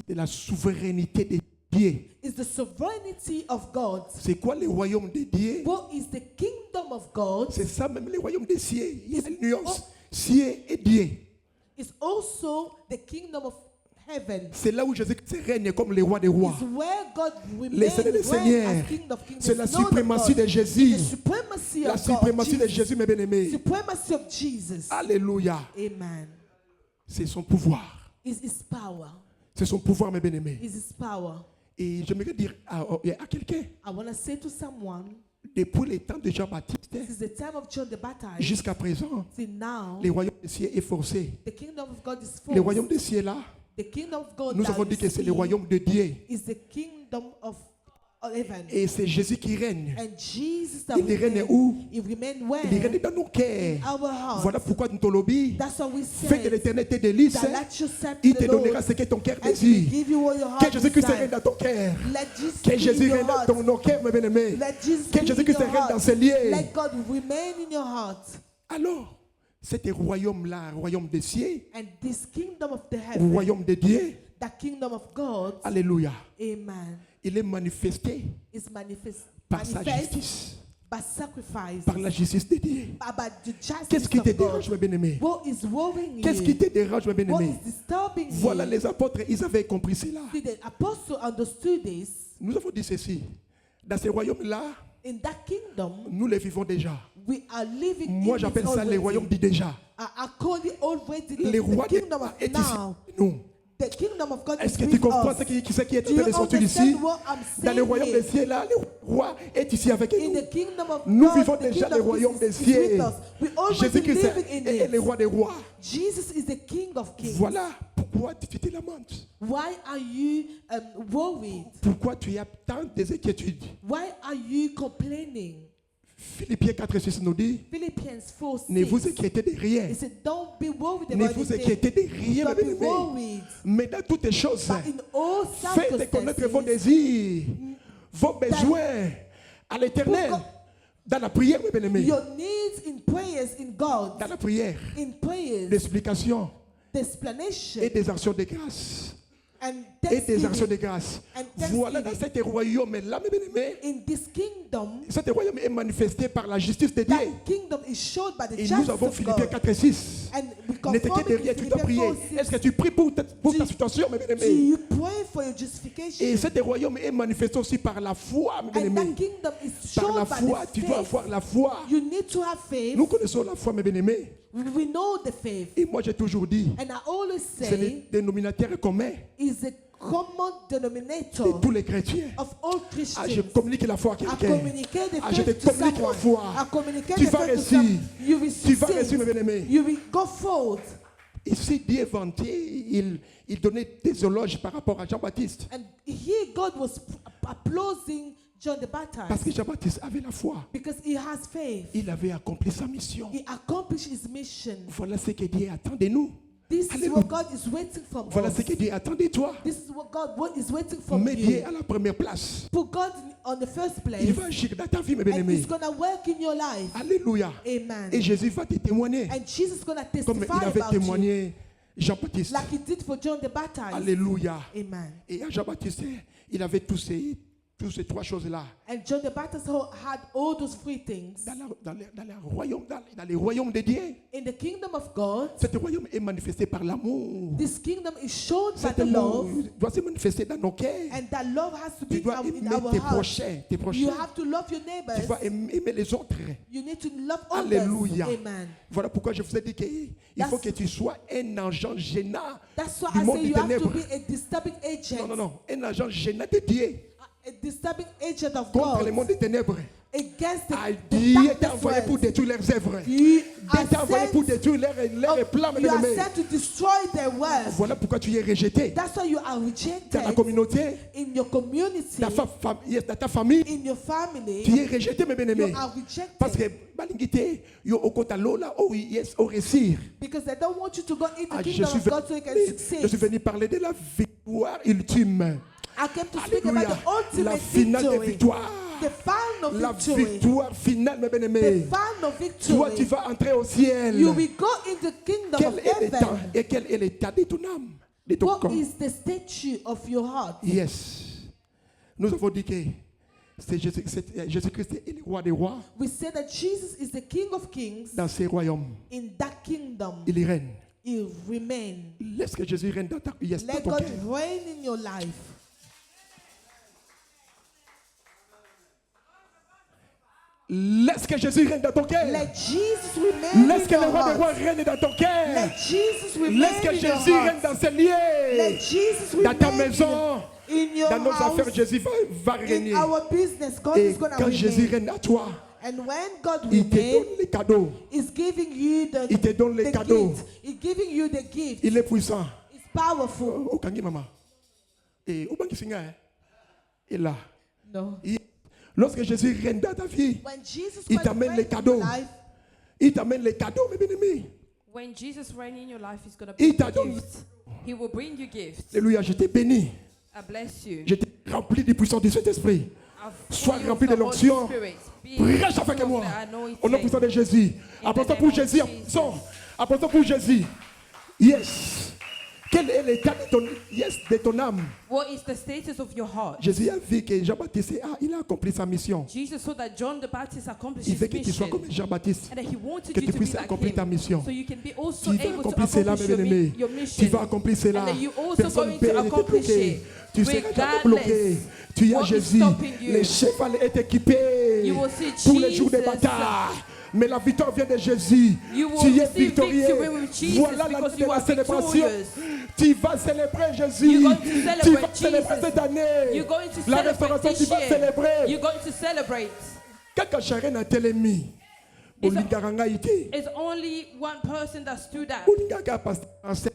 C'est la souveraineté de Dieu. Is the sovereignty of God. C'est quoi les royaumes de Dieu? What is the kingdom of God? C'est ça même les royaumes des cieux. Il y a une nuance. Cieux et Dieu. Is also the kingdom of heaven. C'est là où Jésus règne comme le roi des rois. Is where God Les remains seigneurs des seigneurs. as King of Kings. C'est la It's not suprématie God. de Jésus. The supremacy La of God. suprématie de Jesus. Jésus, mes bien-aimés. Supremacy of Jesus. Alléluia. Amen. C'est son pouvoir. Is His power. C'est son pouvoir, mes bien-aimés. Is His power. Et j'aimerais dire à quelqu'un, I want to say to someone, depuis le temps de Jean-Baptiste since the time of John the Baptist, jusqu'à présent, till now, les royaumes des cieux est forcé. the kingdom of God is Les full. royaumes des cieux là, The kingdom of God nous that avons we dit que c'est see le royaume de Dieu. is the kingdom of heaven. Et c'est Jésus qui règne. And Jesus that Il règne remain, où? He remain Il règne where? dans nos cœurs. Our heart. Voilà pourquoi nous te lobby. That's what we Fais de say. l'éternité délice. Delight yourself Il to te the Lord, donnera ce que ton cœur and He will désire. give you what your Que heart Jésus-Christ règne desires. dans ton cœur. Let Jesus Que be in Jésus your règne heart. dans nos cœurs, mes bien-aimés. Let Jesus Que be in Jésus-Christ your règne dans heart. ces lieux. Let God remain in your heart. Alors, cet royaume-là, royaume des cieux, And this kingdom of the heaven, royaume de Dieu, the kingdom of God, alléluia, amen, il est manifesté is manifest par sa manifest justice, by sacrifice, par la justice de Dieu. about the Qu'est-ce justice qui te of God. dérange, mes bien-aimés? What is worrying Qu'est-ce qui you? te dérange, mes What bien-aimés? is disturbing Voilà, you? les apôtres, ils avaient compris cela. See, the apostle understood this. Nous avons dit ceci. Dans ces royaumes-là, in that kingdom, nous les vivons déjà. we are living Moi, in j'appelle it ça les already. royaumes du déjà. I call it already Les rois the des kingdom of est ici. now. Nous. The kingdom of God Est-ce is que tu with comprends us. ce qui est Do en train de you sortir ici? understand what I'm Dans le saying royaume here? des cieux, là, le roi est ici avec In nous. the kingdom of Nous God, vivons the déjà kingdom le of royaume des Jesus is cieux. with us. We already Jésus-Christ living in est le it. roi des rois. Jesus is the King of kings. Voilà pourquoi tu te lamentes. Why are you worried? Pourquoi tu as tant d'inquiétudes. Why are you complaining? Philippiens 4:6 nous dit, Philippians 4:6. ne vous inquiétez de rien. He said, don't be worried Ne about vous anything. inquiétez de rien, Don't mes be bien-aimés. worried. Mais dans toutes les choses, But in all faites connaître vos circumstances, désirs, vos besoins à l'éternel. Dans la prière, mes bien-aimés. your needs in prayers in God, Dans la prière, in prayers, l'explication the explanation, et des actions de grâce. and Et des actions de thanksgiving. grâce. And Voilà dans thanksgiving. cet royaume-là, mes bien-aimés. In this kingdom, Cet royaume est manifesté par la justice de Dieu. that kingdom is showed by the Et nous justice avons of Philippiens God. 4:6. And we Ne t'inquiète confirm de it rien, in tu dois Philippians prier. 4:6. Est-ce que tu pries pour ta situation, mes Do bien-aimés? you pray for your Et justification? cet royaume est manifesté aussi par la foi, mes And that bien-aimés. kingdom is Par la shown by foi, the tu dois faith. avoir la foi. You need to have faith. Nous connaissons la foi, mes bien-aimés. We know the faith. Et moi, j'ai toujours dit, And I always c'est le say dénominateur commun is the common de denominator tous les chrétiens. of all Ah, Christians. je communique la foi à I quelqu'un. communicate the Ah, je te faith to communique la someone. foi. I communicate Tu the vas faith to réussir. someone. You will Tu vas réussir, mes succeed. bien-aimés. You will go forth. Ici, Dieu vantait, il donnait des éloges par rapport à Jean-Baptiste. And here God was applauding John the Baptist Parce que Jean-Baptiste avait la foi. because he has faith. Il avait accompli sa mission. He accomplished his mission. Voilà ce que Dieu attend de nous. This is Alléluia. what God is waiting from Voilà us. ce que Dieu attend de toi. This is what God is waiting from Mets Dieu you. à la première place. Put God on the first place, Il va agir dans ta vie, mes and bien-aimés. He's gonna work in your life. Alléluia. Amen. Et Jésus va te témoigner. And Jesus is gonna Comme testify il avait about you, témoigné Jean-Baptiste. like He did for John the Baptist. Alléluia. Amen. Et à Jean-Baptiste, il avait tous ces trois choses-là. And John the Baptist had all those three things. Dans les royaumes de Dieu. In the kingdom of God, Cet royaume est manifesté par l'amour. this kingdom is shown by Cet the amour love, doit se manifester dans nos cœurs. and that love has to Tu be dois in aimer our tes hearts. prochains. Tes You prochains. have to love your Tu neighbors. vas aimer les autres. You need to love others. Alléluia. Amen. Voilà pourquoi je vous ai dit qu'il faut que tu sois un agent gênant That's why du I monde say des you have to ténèbres. be a disturbing agent. Non. Un agent gênant de Dieu A disturbing agent of contre le God monde des ténèbres. against the, Ah, the Dieu t'a darkness envoyé pour world. détruire leurs œuvres. You Dieu are t'a envoyé pour sent, détruire leurs plans, mes you are bien-aimés. sent to destroy their works. Voilà pourquoi tu es rejeté That's why you are dans la rejected communauté, in your community, dans ta famille. in your family. Tu es rejeté, mes bien-aimés. You are rejected Parce que balingité, yo okota lola o yes o réussir. because they don't want you to go in the Ah, kingdom of God so you can je succeed. suis venu parler de la victoire ultime. I came to speak about Alléluia. the ultimate La finale de victory, victoire. the final La victory, victoire finale, mes the bien-aimés. final Toi, tu victory. vas entrer au ciel. You will go in the kingdom Quel of est l'état heaven. et quel est l'état de ton âme, de ton What corps? is the statue of your heart? Yes. Nous avons dit que Jésus-Christ est le roi des rois We say that Jesus is the King of Kings. dans ses royaumes. In that kingdom, Il règne. He remain. Laisse que Jésus règne dans ta yes, dans Let ton God cœur. reign in your life. Laisse que Jésus règne dans ton cœur. Let Jesus remain Laisse in que le your roi des rois heart. règne dans ton cœur. Let Jesus remain Laisse que in your Jésus règne heart. dans ces lieux. Let Jesus Dans ta remain maison, in your dans nos house, affaires, Jésus va régner. in our business. God Et is going to quand Jésus remain. règne à toi, And when God il te remains, donne les cadeaux. He's giving you Il te donne les the cadeaux. gift. He's giving you the gift. Il est puissant. It's powerful. Au Kangi Mama. Et au Bangi Singa, il est là. No. Lorsque Jésus règne dans ta vie, When Jesus il Christ t'amène reigns les in cadeaux. your life, Il t'amène les cadeaux, mes bien-aimés. When Jesus reigns in your life, He's going to Il bring t'a you donné. gifts. He will bring you gifts. Alléluia, je t'ai béni. I bless you. Je t'ai rempli du puissant du Saint-Esprit. I've Sois filled you rempli with de the Holy l'onction. Spirit. Be Prêche full avec of moi. the anointing. Au nom puissant de Jésus. In the Applaudissons name pour of Jésus. Jesus. Applaudissons pour Jésus. Yes. Quel est l'état de ton âme? What is the status of your heart? Jésus a vu que Jean-Baptiste il a accompli sa mission. Jesus saw that John the Baptist accomplished Il his veut que tu sois mission. comme Jean-Baptiste. And that he wanted Que you tu to be puisses like accomplir ta him. mission. So you can be also Tu vas able to accomplir cela, accomplish mes bien-aimés. your Tu mission. vas accomplir cela. And that you also Personne going peut to te accomplish bloquer. it. Tu seras jamais Regardless. bloqué. Tu Tu as what is Jésus. stopping you? Le cheval est équipé You will see pour les jours de Jesus. bataille. Mais la victoire vient de Jésus. You will Tu es receive victorieux. victory with Jesus Voilà la because nuit de you la are célébration. victorious. Tu vas célébrer Jésus. You're going to Tu celebrate vas célébrer Jesus. cette année. You're going to La celebrate restauration, tu this vas year. célébrer. You're going to celebrate. Kaka Sharon a telemi. It's a- Bolinganga ite. It's only one person that stood out. Bolinganga pasteur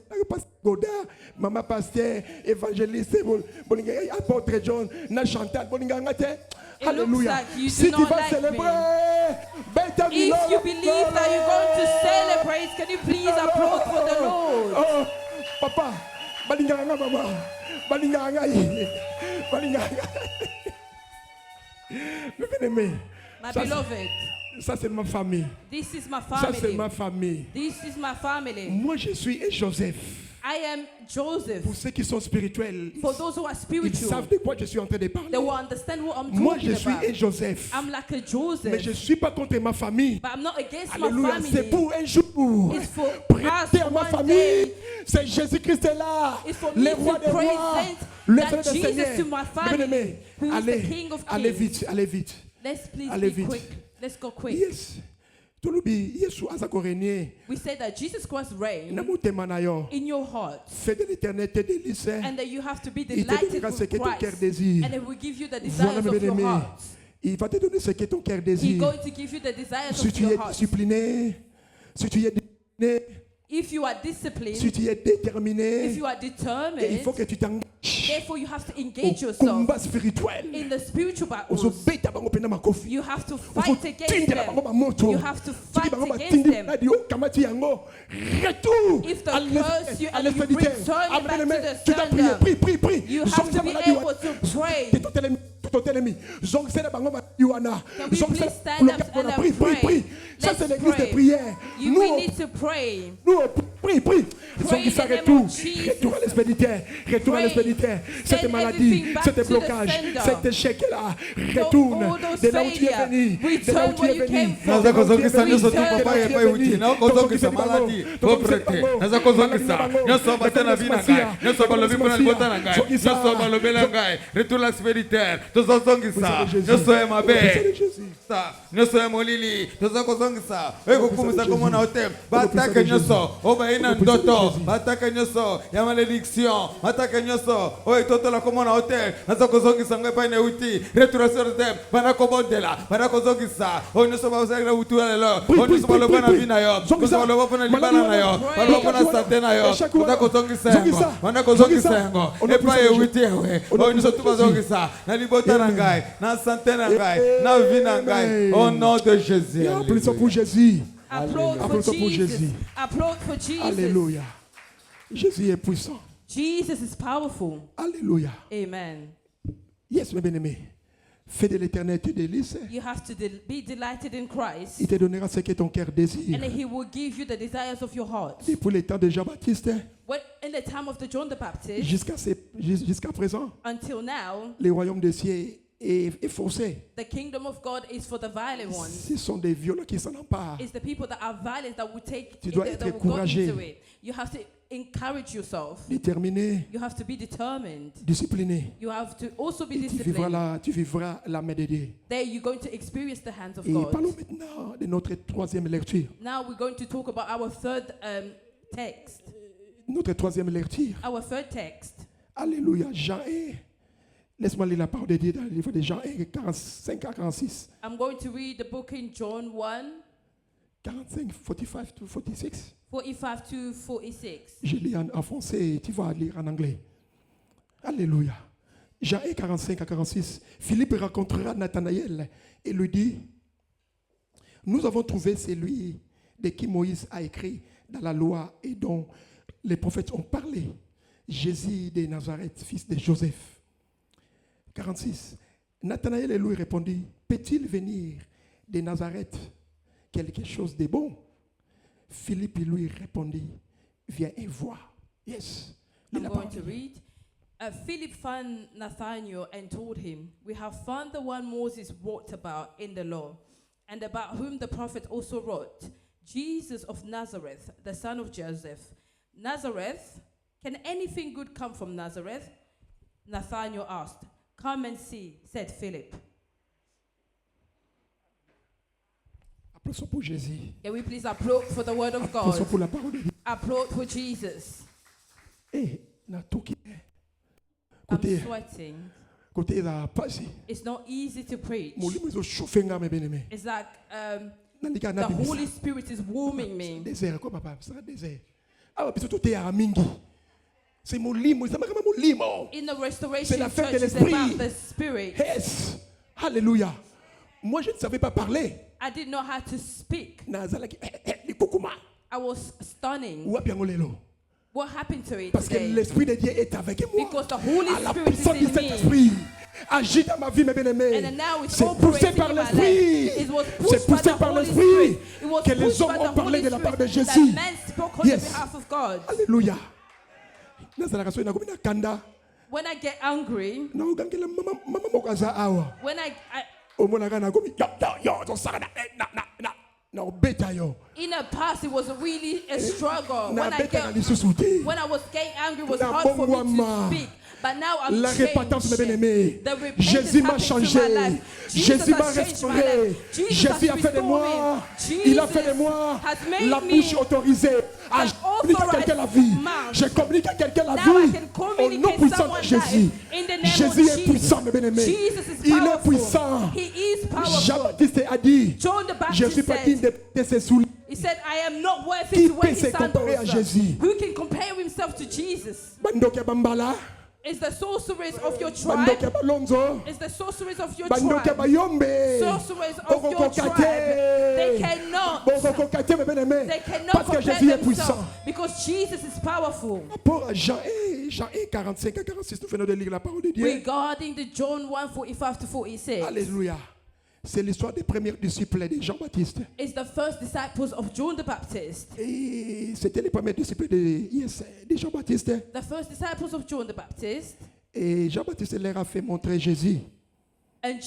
Godard, maman pasteur, évangéliste, Bolinganga apôtre John, na Chantal, Bolinganga te. It Alléluia. looks like you Si do tu not vas like célébrer, bête If you believe that you're going to celebrate, can you please applaud for the Lord? Oh, papa, balinganga mama, balinganga balinganga. Le bien-aimé, My ça, beloved, ça c'est ma famille. this is my Ça c'est ma family. famille. This is my family. Moi je suis Joseph. I am Joseph. Pour ceux qui sont spirituels, For those who are ils spiritual, savent de quoi je suis en train de parler. they will understand what I'm Moi je talking suis about. Joseph. I'm like a Mais je Joseph, ne suis pas contre ma famille. but I'm not against Alléluia. my C'est family. pour un jour. It's for Prêter à us ma one famille. day. C'est Jésus-Christ est là. It's for Le me roi to des rois. present Le that Seigneur des Jesus seigneurs. to my family, Bien-aimé, who is the allez, King of allez Kings. vite, allez vite. Let's please Allez be vite. quick. Let's go quick. Yes. Tulubi, Yesu azakorenie. We say that Jesus Christ reigns Na motema na yo. in your heart, Fais de l'éternité des lycées. and that you have to be Il te delighted donnera ce with que ton cœur Christ, désire. and it will give you the Voilà desires mes of your bien-aimés. heart. Il va te donner ce que ton cœur He's désire. going to give you the desires Si of tu your es heart. discipliné, si tu es discipliné, If you are si disciplined, tu es déterminé, if you are il faut determined, que tu t'engages therefore you have to engage au yourself combat spirituel. in the spiritual battles. Ozobeta bango pena makofi. You have to fight against Ozotindela bango them. bamoto. You have to Soki fight bango against batindi them. nadi okamati yango. Retour If they à curse you à and you l'extrémité. return Ah, back to bien-aimé, the tu dois prier, sender, prie. you have to be able to pray. Totelemi. Zongisela bango ba yuana. Can we Zongisela please stand up bloquer, and prie. Ça Let's c'est l'église de pray. prière. We need to pray. Nous, prie. Pray Zongisa in the name retour. of Jesus. Retour à l'expéditeur. Retour à Pray. l'expéditeur. Cette Send maladie, everything back cet to the blocage, sender. cet échec-là. Retourne all those de là où tu es failures. venu. De là où Return tu where es you venu. came from. Naza kozongisa nyonso Return tu papa where epai uti na kozongisa maladi pauvreté naza kozongisa nyonso bata na vi na ngai nyonso balobi mpona libota na ngai nyonso balobela ngai retour la spirituelle tozozongisa nyonso ya mabe nyonso ya molili toza kozongisa ekokumisa komona o te batake nyonso oyo bayi na ndoto batake nyonso ya malédiction batake nyonso oyo etotola komona o te naza kozongisa ngo epai na euti restauration te bana kobondela bana kozongisa oyo nyonso baosalakela butu ya lelo oyo nyonso baloba na vi na yo nyonso baloba mpona libala na yo baloba mpona sante na yo oza kozongisa yango bana kozongisa yango epai euti yawe oyo nyonso tu bazongisa na libota na ngai na sante na ngai na vi na ngai au nom de Jésus. Applaudissons pour Jésus. Applaud for Applaudissons pour Jesus. Jésus. Applaud for Jesus. Alléluia. Jésus est puissant. Jesus is powerful. Alléluia. Amen. Yes, mes bien-aimés. Fais de l'éternité des délices. You have to be delighted in Christ, Il te donnera ce que ton cœur désire. and He will give you the desires of your heart. Depuis le temps de Jean-Baptiste When, in the time of the John the Baptist, jusqu'à présent, until now, le royaume des cieux est forcé. the kingdom of God is for the violent ones. Ce sont des violents qui s'en emparent. It's the people that are violent that will take Tu dois that être will go courageux. into it. You have to encourage yourself. Déterminé, You have to be determined. discipliné. You have to also be Et disciplined. tu vivras la main de Dieu. There you're going to experience the hands of Et God. parlons maintenant de notre troisième lecture. Now we're going to talk about our third text. Notre troisième lecture. Our third text. Alléluia. Jean 1. Laisse-moi lire la parole de Dieu dans le livre de Jean 1, 45 à 46. I'm going to read the book in John 1, 45, 45 to 46. 45 to 46. Je lis en français et tu vas lire en anglais. Alléluia. Jean 1, 45 à 46. Philippe rencontrera Nathanaël et lui dit, nous avons trouvé celui de qui Moïse a écrit dans la loi et dont les prophètes ont parlé. Jésus de Nazareth, fils de Joseph. 46. Nathanaël lui répondit, peut-il venir de Nazareth quelque chose de bon? Philippe lui répondit, viens et vois. Yes. I'm going to read. Philip found Nathanael and told him, we have found the one Moses wrote about in the law, and about whom the prophet also wrote, Jesus of Nazareth, the son of Joseph. Nazareth? Can anything good come from Nazareth? Nathanael asked. Come and see, said Philip. Applaudissons pour Jésus. Can we please applaud for the word of Applaudissons God? pour la parole de Dieu. Applaud for Jesus. Eh, na tout qui est. I'm Côté, sweating. côté la passé. It's not easy to preach. Molimo zo chauffer nga me bien-aimé. It's like Nandika the na bimisa. Holy Spirit is warming me. Désert quoi papa, ça désert. Ah biso tout est à mingi. C'est molimo, ça m'a comme molimo. In the restoration C'est la fête church, de it's l'esprit. about the Spirit. Yes. Alléluia. Moi je ne savais pas parler. I didn't know how to speak. Nazalaki likukuma. I was stunning. Wapi angolelo. What happened to it Parce que today? l'esprit de Dieu est avec moi. Because the Holy À la Spirit is puissance du in me. Saint-Esprit. Agit dans ma vie, mes bien-aimés. And then now it's C'est poussé operating par in my l'esprit. life. It was C'est pushed by poussé the par Holy l'esprit Spirit. It was que les pushed hommes by ont the parlé Holy de la part de Spirit that Jésus. men spoke on Yes. the behalf of God. Alléluia. Nazalaka so inakomi na kanda. When I get angry, Na ugangela mama moko aza awa. when I Omonaka na komi yo tosaka na obeta yo. in the past it was really a struggle. Na When I beta na get lisusu te. when I was getting angry, it was Na hard for me bongwama. to speak. But now I'm La changed. repentance, mes bien-aimés. The repentance Jésus m'a happened to changé. my life. Jesus Jésus m'a has changed my restauré. life. Jesus Jésus has a fait de moi. restored me. Il a fait de Jesus moi has made la me bouche autorisée à an communiquer à quelqu'un la vie. authorized Je communique à quelqu'un la Now I vie. can Au nom communicate puissant de someone's Jésus. life in the name Jésus of est Jesus. puissant, mes bien-aimés. Jesus is Il est powerful. puissant. He is powerful. Jean-Baptiste a dit, John the je ne suis Baptist pas digne said, de ses souliers. he said, I am not worthy Qui to peut wear se his comparer à sandals. Jésus? Who can compare himself to Jesus? Bandoke bambala, Is the sorcerers of your tribe? bandoke balonzo, Is the sorcerers of your bandoke tribe? bayombe. Sorcerers of your tribe. They cannot. Bokokokate, mes bien-aimés. They cannot Parce que compare Jésus est puissant. themselves because Jesus is powerful. Rapport à Jean 1, 45 à 46, nous venons de lire la parole de Dieu. Regarding the John 1:45 to 46, Alléluia. C'est l'histoire des premiers disciples de Jean-Baptiste. is the first disciples of John the Baptist. Et c'était les premiers disciples de Jean-Baptiste. The first disciples of John the Baptist. Et Jean-Baptiste leur a fait montrer Jésus. And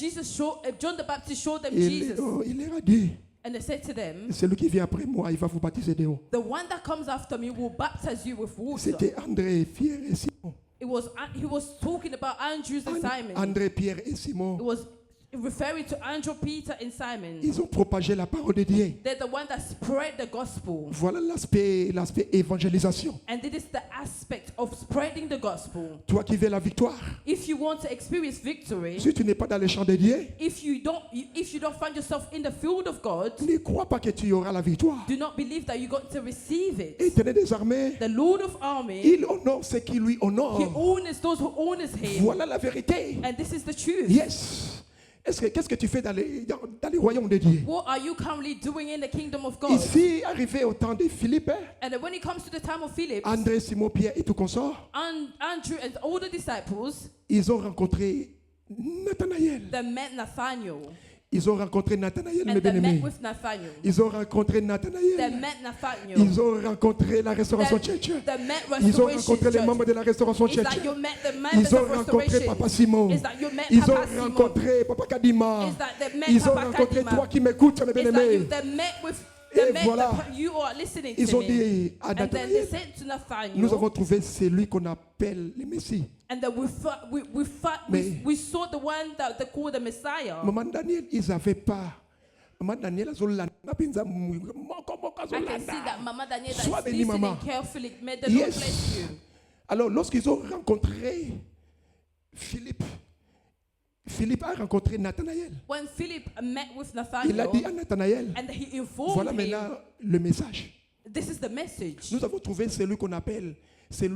John the Baptist showed them Et Jesus. il leur a dit, And they said to them, celui qui vient après moi, il va vous baptiser de eau. the one that comes after me will baptize you with water. C'était André, Pierre et Simon. He was talking about Andrews and Simon. André, Pierre et Simon. It was referring to Andrew, Peter, and Simon. Ils ont propagé la parole de Dieu. They're the one that spread the gospel. Voilà l'aspect évangélisation. And this is the aspect of spreading the gospel. Toi qui veux la victoire, If you want to experience victory, si tu n'es pas dans les champs de Dieu, if you don't find yourself in the field of God, ne crois pas que tu auras la victoire. do not believe that you're going to receive it. Éternel des armées, The Lord of armies, il honore ceux qui lui he honorent. honors those who honors him. Voilà la vérité. And this is the truth. Yes. Qu'est-ce que tu fais dans les royaumes de Dieu? What are you currently doing in the kingdom of God? Ici, arrivé au temps de Philippe, And then when it comes to the time of Philip, André, Simon, Pierre et tout consort, Andrew and all the disciples, ils ont rencontré Nathanaël. they met Nathaniel. Ils ont rencontré Nathanaël, mes And they met bien-aimés. with Nathaniel. Ils ont rencontré They Nathanaël. met Nathaniel. Ils ont rencontré la restauration They, church. they met Ils ont Restoration rencontré les Church. membres de la restauration Is church. that you met the members Ils ont of rencontré Restoration? Papa Simon. Is that you met Ils ont Papa Simon? rencontré Papa Kadima. Is that they met Ils ont Papa rencontré Kadima? toi qui m'écoutes, mes Is that bien-aimés. they met with Et they met voilà. you are listening Ils to ont me. dit à And then they Nathanaël, said to Nathaniel, nous avons trouvé celui qu'on appelle le Messie. and then Mais- we saw the one that they called the Messiah. Maman Daniel, ils n'avaient pas. Maman Daniel, I can see that Mama Daniel that Sois is béni, listening maman. carefully. May the Lord Yes. bless you. Alors, lorsqu'ils ont rencontré Philippe, Philippe a rencontré Nathanaël. When Philip met with Il a Nathaniel, dit à Nathanaël, and he informed voilà him, maintenant le message. this is the message. Nous avons trouvé celui qu'on appelle, que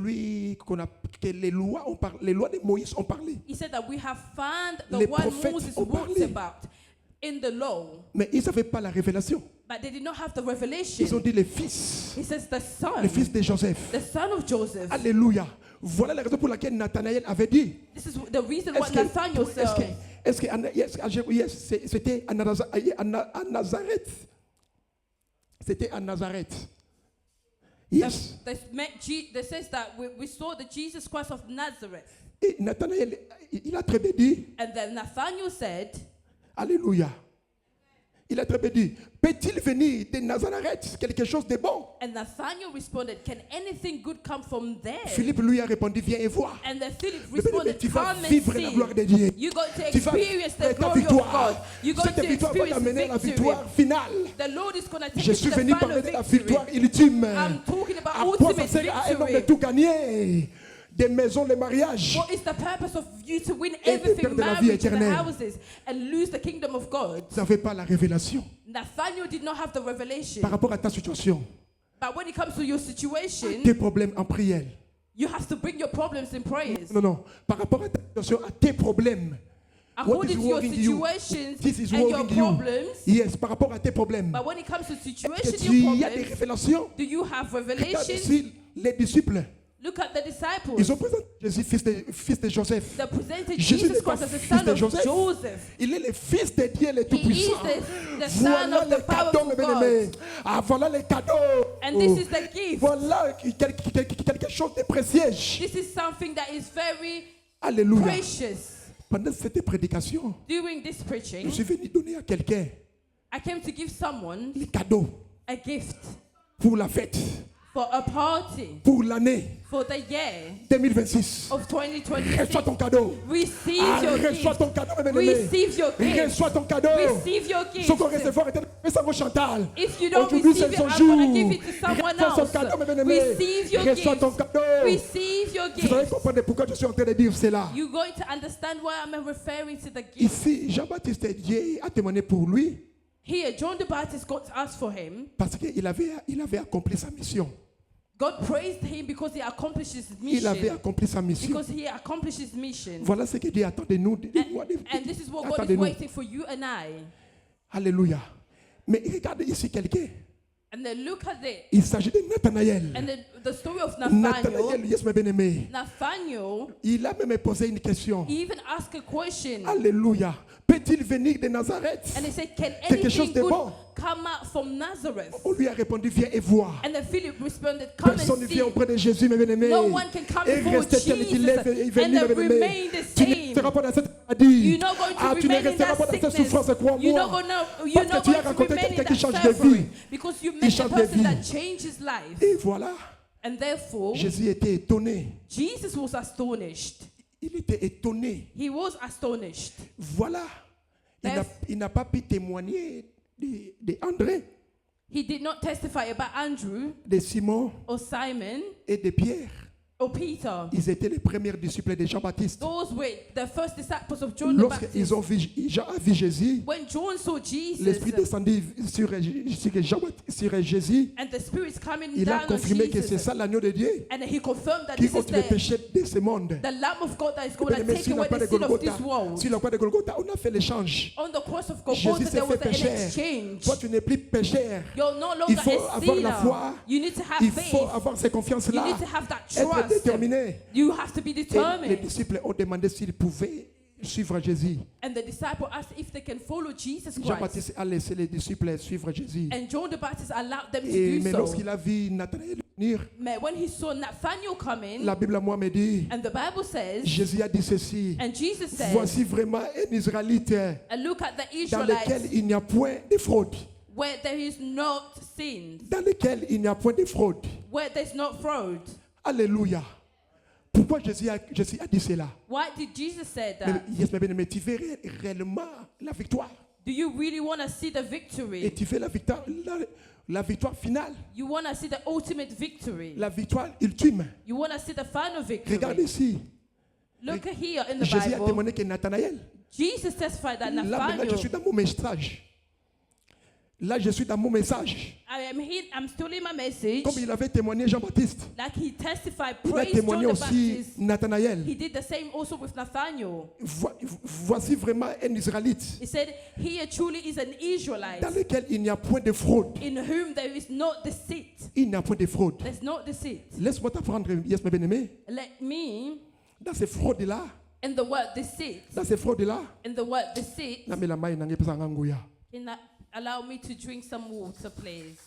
les lois de Moïse ont parlé. He said that we have found the Les one prophètes Moses ont wrote parlé. about in the law, Mais ils n'avaient pas la révélation. but they did not have the Ils ont revelation. dit les fils, He says the les son, fils de Joseph. the son of Joseph. Alléluia. Voilà la raison pour laquelle Nathanaël avait dit. This is the reason why Est-ce que, Nathaniel said. c'était à Nazareth? C'était à Nazareth. Yes. They says that we saw the Jesus Christ of Nazareth. Et Nathanaël, il a très bien dit. And then Nathaniel said, Alléluia. Il a très bien dit, peut-il venir de Nazareth quelque chose de bon? And Nathanael responded, can anything good come from there? Philippe lui a répondu, viens et vois. And then Philip Mais bien-aimé, responded, tu vas come and vivre la gloire de see. Dieu. You're going to Tu vas experience the vivre ta glory of God. victoire. You're going Cette to victoire va experience t'amener à la victory. victoire finale. The Lord is going to take Je you suis to the venu final parler de la victory. victoire ultime. I'm talking À about quoi ça ultimate sert à un homme de victory. tout gagner? Des maisons, les mariages. What is the purpose of you to win Et de everything, perdre la vie marriage, the éternelle. houses, and lose the kingdom of God? Vous n'avez pas la révélation Nathanael did not have the revelation. par rapport à ta situation. But when it comes to your situation, Tes problèmes en prière. you have to bring your problems in prayers. Non, non. Par rapport à ta situation, à tes problèmes. What is According to your worrying you? situations This is and your worrying you. problems. Yes, par rapport à tes problèmes. But when it comes to Est-ce situation, que your tu y a des problems, révélations? do you have Regarde revelations? ici, les disciples, Look at the disciples. ils ont présenté Jésus, fils de Joseph. They presented Jésus Jesus n'est pas Christ as the fils son de of Joseph. Joseph. Il est le fils de Dieu le He is Tout-Puissant. the son Voilà of les the cadeaux, powerful mes bien-aimés. God. Ah, voilà les cadeaux. And this is the gift. Voilà quelque chose de précieux. This is something that is very Alléluia. precious. Pendant cette prédication, During this je preaching, suis venu donner à quelqu'un I came to give someone les cadeaux a gift pour la fête, for a party pour l'année for the year 2026. of 2026. Reçois ton cadeau. Receive Ah, your reçois gift. ton cadeau, mes bien-aimés. Receive your gift. Reçois ton cadeau. Receive your Ce qu'on gift. recevoir est un ça Chantal. If you don't Aujourd'hui, receive c'est it, son I'm jour. going to give it to someone Reçois ton else. cadeau, mes bien-aimés. Receive your Reçois gift. ton cadeau. Receive your Vous allez gift. comprendre pourquoi je suis en train de dire cela. You're going to understand why I'm referring to the gift. Ici, Jean-Baptiste Dieu a témoigné pour lui Here, John the Baptist got to ask for him. parce qu'il avait accompli sa mission. God praised him because he accomplished his Il avait mission. accompli sa mission. Because he accomplished his mission. Voilà ce que Dieu attend de nous. And this is what God Attends is de nous. waiting for you and I. Alléluia. Mais regardez ici quelqu'un. And then look at it. Il s'agit de Nathanaël. And then the story of Nathaniel. Nathanaël, yes, mes bien-aimés. Nathaniel Il a même posé une question. even asked a question. Alléluia. Peut-il venir de Nazareth? And he said, can Quelque chose anything de good bon. come out from Nazareth? On lui a répondu, viens et vois. And then Philip responded, come Personne ne and vient see. auprès de Jésus, mes bien-aimés. No one can come Et before rester tel qu'il Jesus est et and venir, then mes bien-aimés. remain the Tu ne same. resteras pas dans cette maladie. You're not going to Ah, tu ne remain in resteras that pas dans cette sickness. souffrance, You're crois-moi. not Parce que tu as going to rencontré remain in quelqu'un qui that change de vie. suffering because you met a change de person vie. that changed his life. Et voilà, And therefore, Jésus était étonné. Jesus was astonished. Il était étonné. He was astonished. Voilà. Il n'a pas pu témoigner de André, He did not testify about Andrew de Simon or Simon et de Pierre. or Peter. Ils étaient les premiers disciples de Jean-Baptiste. Those were the first disciples of John the Baptist. Lorsqu'ils ont vu, Jean a vu Jésus, When John saw Jesus l'Esprit descendit sur Jésus. and the Spirit's coming Il a down on confirmé que c'est Jesus, ça l'agneau de Dieu and he confirmed that qui this is ôte les péchés de ce monde. the Lamb of God that is going to Mais take sur la away croix de the sin of Golgotha, this world. sur la croix de Golgotha, on a fait l'échange. On the cross of Jésus Golgotha, s'est there was fait an pécheur. exchange. Toi, tu n'es plus pécheur. You're no Il longer faut a avoir la sinner. foi. You need to have Il faith. faut avoir cette You confiance-là. need to have that Être trust. déterminé. You have to be Et les determined. disciples ont demandé s'ils pouvaient suivre Jésus. And the disciple asked if they can follow Jesus Christ. Jean-Baptiste a laissé les disciples suivre Jésus. And John the Baptist allowed them Et to mais do so. lorsqu'il a vu Nathanaël venir, But when he saw Nathaniel coming, la Bible à moi me dit, and the Bible says, Jésus a dit ceci. and Jesus said, Voici vraiment un Israélite and look at the dans lequel Israelites, il n'y a point de fraude. where there is not sin, Dans lequel il n'y a point de fraude. where there's not fraud. Alléluia. Pourquoi Jésus a dit cela? Why did Jesus say Mais, that? yes, mes bien-aimés, tu verrais réellement la victoire. Do you really want to see the Et victory? tu fais la victoire finale. You want to see the ultimate victory? La victoire ultime. You want to see the final Regarde victory? ici. Look here in the Jésus a Bible. témoigné que Nathanaël. Jesus testified that Là, maintenant, je suis Nathaniel, dans mon message. Là, je suis dans mon message. I'm still in my message. Comme il avait témoigné Jean-Baptiste, Like he testified, il a praise John témoigné the aussi Baptist. Nathanaël. He did the same also with Nathaniel. Voici vraiment un Israélite He said, "Here truly is an Israelite dans lequel il n'y a point de fraude. in whom there is no deceit." Il n'y a point de fraude. There's no deceit. Laisse-moi t'apprendre, yes, mes bien-aimés, Let me, dans ces fraudes-là, in the word deceit, dans ces fraudes-là, in the word deceit, na mela mai na ngepesa nganguya. can allow me to drink some water, please?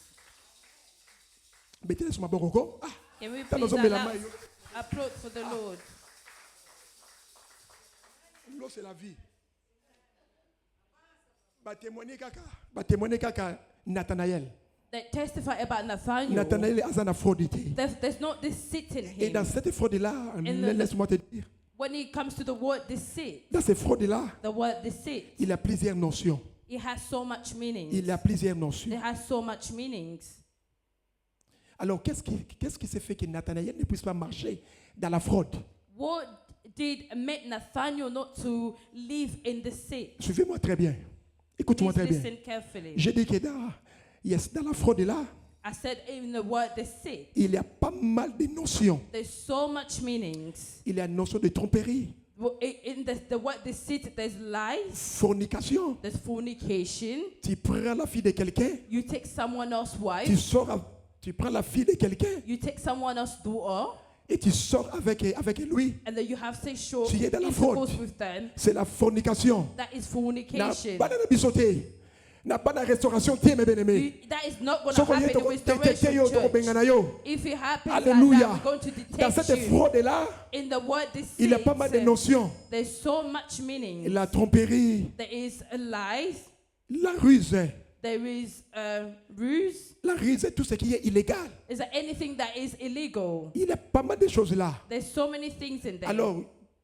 Betele suma boroko. Ah, Can we Tano please zombe la allow, main. applaud for the Lord? L'eau c'est la vie. batémoigner kaka Nathanaël. That testify about Nathaniel. Nathanaël a une fraude. There's not deceit in Et dans him. cette fraude-là, laisse-moi te dire, When it comes to the word deceit, dans cette fraude-là, the word deceit, il y a plusieurs notions. it has so much meaning. Il y a plusieurs notions. It has so much meanings. Alors, qu'est-ce qui s'est fait que Nathanaël ne puisse pas marcher dans la fraude? What did make Nathaniel not to live in deceit? Suivez-moi très bien. Écoute-moi Please très bien. listen carefully. J'ai dit que dans la fraude-là, I said in the word deceit, il y a pas mal de notions. there's so much meanings. Il y a une notion de tromperie, In the word deceit, there's lies, fornication. there's fornication. Tu prends la fille de quelqu'un, You take someone else's tu wife, tu prends la fille de quelqu'un you take someone else's daughter, et tu sors avec lui. and then you have sexual Tu es dans la intercourse fraude. with them. C'est la fornication. That is Na fornication. pas de bisoté. Na pas de restauration, tiens mes bien-aimés. That is not going to Soko happen yeto in restoration yo to church. bengana yo. If it happens Alléluia. like that, we're going to Dans detect cette you. fraude-là, In the word il y a pas mal de deceit, notions. there's so much meaning. La tromperie, There is a lie, la ruse. there is a ruse. La ruse, tout ce qui est illégal. Is there anything that is illegal? Il y a pas mal de choses là. There's so many things in there. Alors,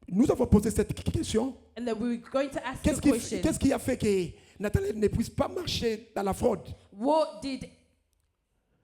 nous avons posé cette question. And then we're going to ask the question. Qu'est-ce qui a fait que Nathanaël ne puisse pas marcher dans la fraude? What did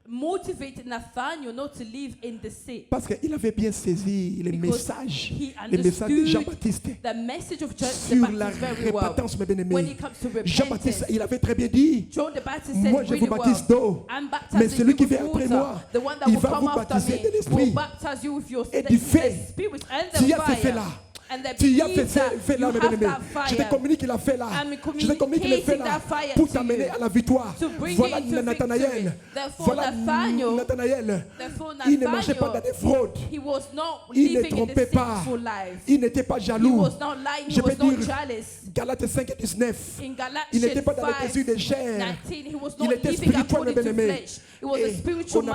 motivate Nathaniel not to live in deceit? Parce qu'il avait bien saisi les Because messages, he les messages de understood Jean-Baptiste the message of John the sur la Baptist very well. repentance, mes When bien-aimés. it comes to Jean-Baptiste, repentance, il avait très bien dit, John the Baptist said moi je really vous baptise well, d'eau, I'm mais baptizing celui you qui with vient après water. moi, The one that il will va come vous after baptiser me de l'esprit will baptize you with your et du feu. spirit and Tu the as fait fire. là. And the Tu y as believe fait, that fait là, you mes have bien-aimés. that Je te fire communique qu'il a fait là. I'm Je te communique qu'il a fait communicating là that fire pour to t'amener you, à la victoire. to bring Voilà you into Nathanaël. victory. Therefore, Voilà Nathaniel, Nathanaël. therefore Il ne marchait pas dans Nathaniel, des fraudes. he was not Il ne living in the trompait pas. sinful life. Il n'était pas He jaloux. was not lying. He Je peux was not dire, jealous. Galates 5 et 19. In Il n'était Galatians pas dans les 5, désirs des chairs. 19, he was Il not était living spirituel, according mes to bien-aimés. flesh. He was a Et spiritual on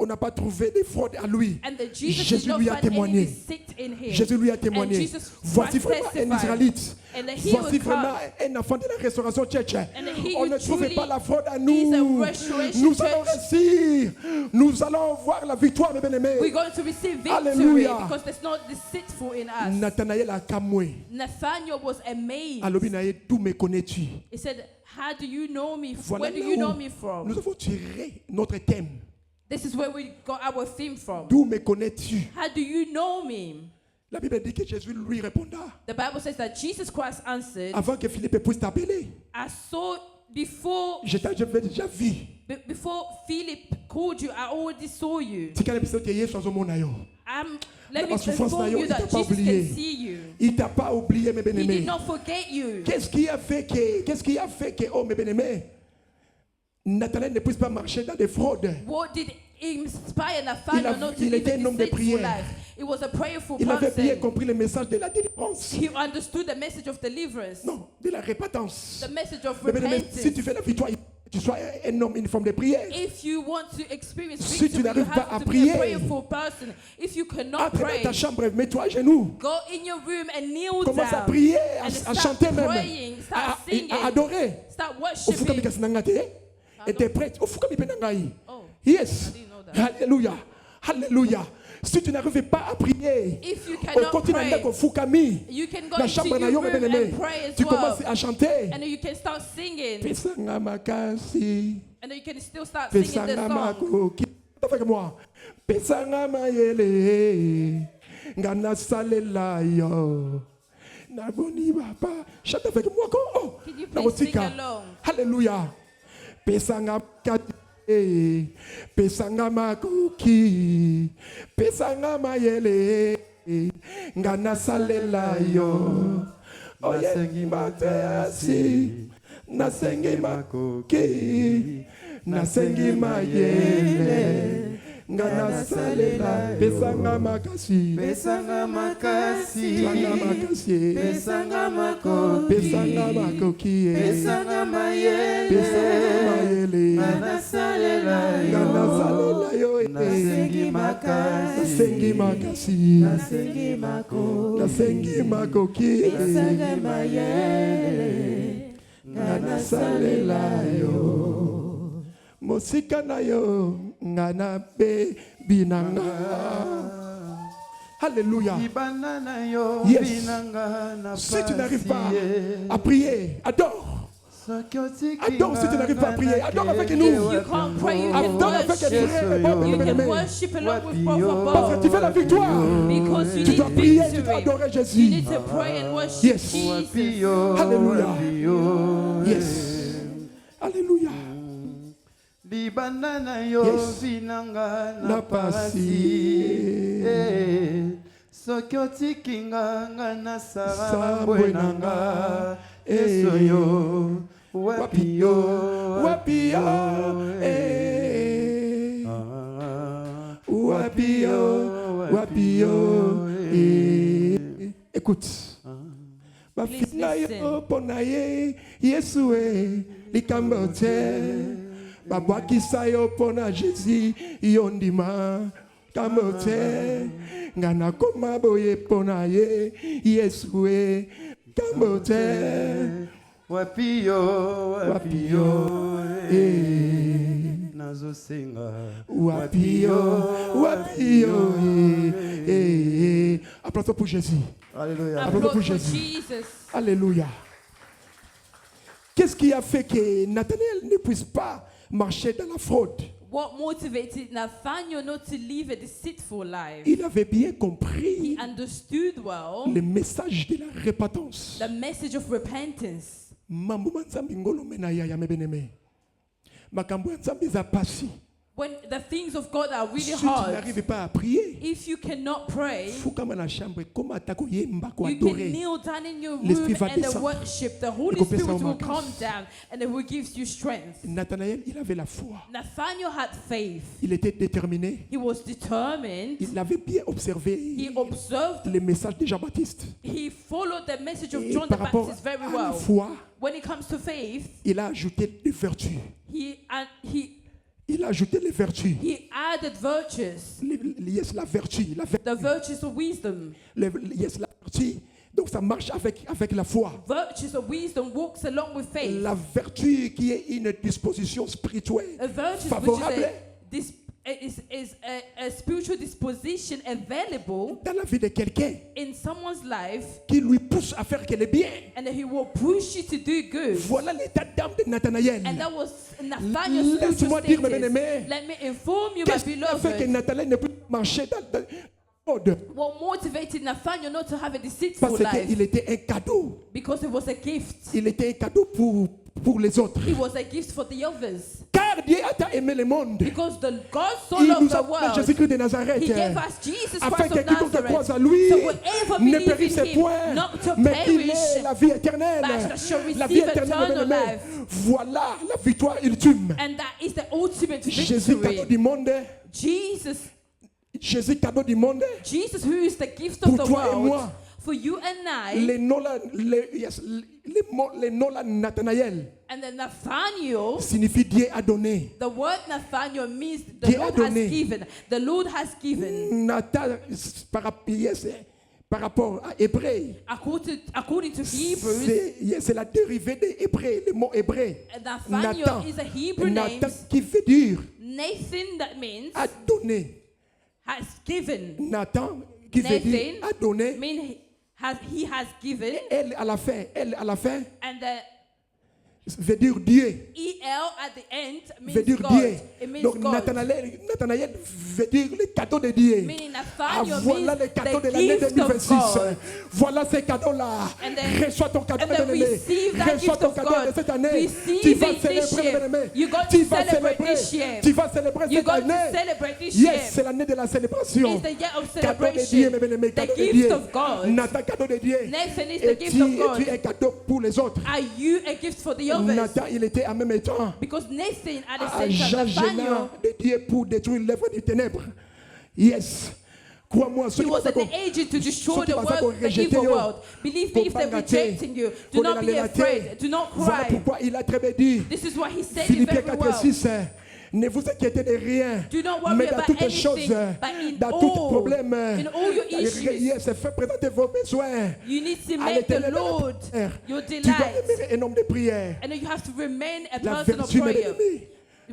n'a pas man. trouvé des fraudes à lui. And the Jesus Jésus did not lui a find any témoigné. deceit in him. Jésus lui a And témoigné. Jesus Voici Christ vraiment un testified. Israélite. And he Voici will vraiment come. un enfant de la restauration tchèque. And he On ne will trouvait truly pas la fraude à is nous. a restoration Nous allons church. réussir. Nous allons voir la victoire, mes bien-aimés. We're going to receive victory Alléluia. because there's not deceitful in us. Nathanaël a camoué. Nathaniel was amazed. Alobinaye, d'où me connais-tu? He said, how do you know me? Voilà Where do là you know où me from? nous avons tiré notre thème. This is where we got our theme from. D'où me connais-tu? How do you know me? La Bible dit que Jésus lui répondra The Bible says that Jesus Christ answered, avant que Philippe puisse t'appeler. I saw before Je t'avais déjà vu. before Philip called you, I already saw you. Tika na biso te Yesu azomona yo. Let me Ma souffrance inform na yo, you il t'a that pas Jesus oublié. can see you. Il t'a pas oublié, mes He did bien-aimés. not forget you. Qu'est-ce qui a fait que, oh mes bien-aimés, Nathanaël ne puisse pas marcher dans des fraudes? What did inspire Nathaniel not to il live était a un homme de deceitful prière. life? It was a prayerful Il avait bien person. compris le message de la délivrance. He understood the message of deliverance, Non, de la repentance. the message of Mais bien-aimé, si tu repentance. fais la victoire, tu sois un homme, une forme de prière. If you want to experience Si tu victory, you n'arrives pas à have to be prier, a prayerful person. If you cannot Entre dans pray, ta chambre, mets-toi à genoux. go in your room and kneel Commence à down. prier, And à start chanter même, praying, start singing, à adorer. start Ofuka worshiping. mikasi na nga te, interprète. Ofuka mipe na ngai. Oh, Yes. I didn't know that. Alléluia. Alléluia. Si tu n'arrives pas à prier, If you on cannot continue à pray, dire fukami. you can go La into chambre na your yo, room bien-aimé. and pray as Tu well. commences à chanter. And then you can start singing. Pesanga makasi. And then you can still start singing the Pesanga song. makoki. Avec moi. Pesanga mayele. Ngana salela yo. Naboni baba. Chante avec moi. Oh. Can you Na please sing otika. along? Alléluia. Pesanga kati. Pesanga makoki. Pesanga mayele. Ngana salela yo. Nasengi makasi. Nasengi makoki. Nasengi mayele. Ngana salela. Pesanga makasi. Pesanga makasi, Pesanga makasi. pesanga makoki, Pesanga makoki. pesanga mayele, Pesanga mayele. nasalela Ngana yo, salela yo. nasengi makasi, Nasengi makasi. nasengi makoki, Nasengi makoki. pesanga mayele, nasalela yo mosika na yo ngana be binanga. Alléluia. Yes. Si tu n'arrives pas à prier, adore. Adore si tu n'arrives pas à prier. Adore avec nous. You can't pray, you can Adore avec worship. les frères et You bonnes can bien-aimés. worship along with Prophet Parce que Bob. tu veux la victoire. Because you Tu dois need prier, tu dois victory. adorer You Jésus. need to pray and worship Yes. Jesus. Alléluia. Yes. Alléluia. Libanda na yo Yes. vinanga Na na pasi. pasi soki otikinga nga na sara Sambwe nanga. nanga eso yo wapi yo Wapi yo. Wapi yo. Wapi yo. Écoute. Please Bafina yo listen. pona ye Yesu likambo te. Babwakisa yo pona Jésus yondima kambo te. Ngana koma boye pona ye Yesu kambo te. wapi yo Wapi yo. nazosenga Wapi yo. Applaudissons pour Jésus. Alléluia. Applaudissons Applaud pour for Jésus. Jesus. Alléluia. Qu'est-ce qui a fait que Nathanaël ne puisse pas marcher dans la fraude? What motivated Nathaniel not to live a deceitful life? Il avait bien He compris understood well le message de la repentance. the message of repentance. Mambo manzambi ngolo mena ya ya mebeneme. Makambo ya nzambi za pasi. When the things of God are really Si tu hard, n'arrives pas à prier, if you cannot pray, fuka na chambre koma tako yemba ko you can adorer. kneel down in your L'Esprit room va and descendre. worship. The Holy Et qu'on peut Spirit s'en will vacances. come down and it will give you strength. Nathanaël, il avait la foi. Nathaniel had faith. Il était déterminé. He was determined. Il avait bien observé He observed. le message de Jean-Baptiste. He followed the message of Et John the par rapport Baptist very à la well. foi, When it comes to faith, il a ajouté des vertus. he a ajouté les vertus. He added virtues, Yes, la vertu. La vertu. the virtues of wisdom. Yes, la vertu. Donc ça marche avec la foi. Virtues of wisdom walks along with faith. La vertu qui est une disposition spirituelle A virtue favorable is a spiritual disposition available dans la vie de quelqu'un in someone's life, qui lui pousse à faire le bien. and he will push you to do good. Voilà l'état d'âme de Nathanaël. And that was Nathaniel's Laisse-moi spiritual dire, mes status. bien-aimés, Let me inform you, my qu'est-ce qui a fait que beloved, Nathanaël ne peut pas marcher dans le mode? what motivated Nathaniel not to have a deceitful Parce life? qu'il était un cadeau. Because it was a gift. Il était un cadeau pour les autres. It was a gift for the others. Car Dieu a tant aimé le monde. Because the God so Il loved nous the a donné world, Jésus-Christ de Nazareth. He gave us Jesus Afin Christ que of quiconque croise Nazareth. à lui So whoever ne believes périsse in Him, point, not to mais qu'il perish, ait la vie éternelle. but shall La vie receive éternelle, eternal bien-aimés. life. Voilà la victoire ultime. And that is the ultimate Jésus, cadeau victory. du monde. Jesus, Cadeau du monde. Jesus, who is the gift of Pour the toi et world, moi. for you and I, Les Nola Nathanaël and then Nathaniel. signifie Dieu a donné. The word Nathaniel means the Dieu a Lord donné. has given. The Lord has given. Nathan, par rapport à hébreu, According to Hebrews, c'est la dérivée des hébreux, le mot hébreu. Nathaniel Nathan. is a Hebrew name. Nathan qui veut dire Nathan, that means a donné. has given. Nathan qui veut dire Nathan a donné. mean he has given, Elle à la fin and the veut dire Dieu. EL at the end Veut means dire God. Dieu. It means Donc God. Nathanaël veut dire le cadeau de Dieu. Meaning Ah, Nathaniel voilà means le cadeau de the l'année gift of 2026. God. Voilà ces cadeaux-là. And then- Reçois ton cadeau, and then bien-aimé. receive that Reçois gift ton of cadeau God. de cette année. Receive Tu vas it this célébrer, year. bien-aimé. You're going Tu to vas celebrate célébrer. this year. Tu vas célébrer You're cette going to année. celebrate this year. Yes, c'est l'année de la célébration. It's the year of Cadeau de Dieu, celebration. mes bien-aimés. The Cadeau de gift Dieu. of God. Nathan, cadeau de Dieu. Nathan is Et the gift of God. tu es un cadeau pour les autres. Are you a gift for the others? Nathan, il était en même temps Because Nathan at the agent same time, gênant Nathaniel, de Dieu pour détruire l'œuvre des ténèbres. Yes. Crois-moi, ceux he qui was pensent an qu'on- agent to destroy ceux qui the pensent qu'on work, the rejetait, evil yo, world. Believe me, if they're qu'on pas gâté, rejecting you, do qu'on not allait be rater. afraid. Do not Voilà cry. pourquoi il a très bien dit. This is what he said it Philippiens very 4 et well. 6. Ne vous inquiétez de rien. Do not worry Mais dans about toutes les anything, choses, but in dans tout all, problème, in all your issues, yes, faites présenter vos besoins. you need to à make the l'Éternel dans la Lord prière. your Tu dois delight. demeurer un homme de prière. And then you have to remain a La person of vertu, mes prayer. bien-aimés,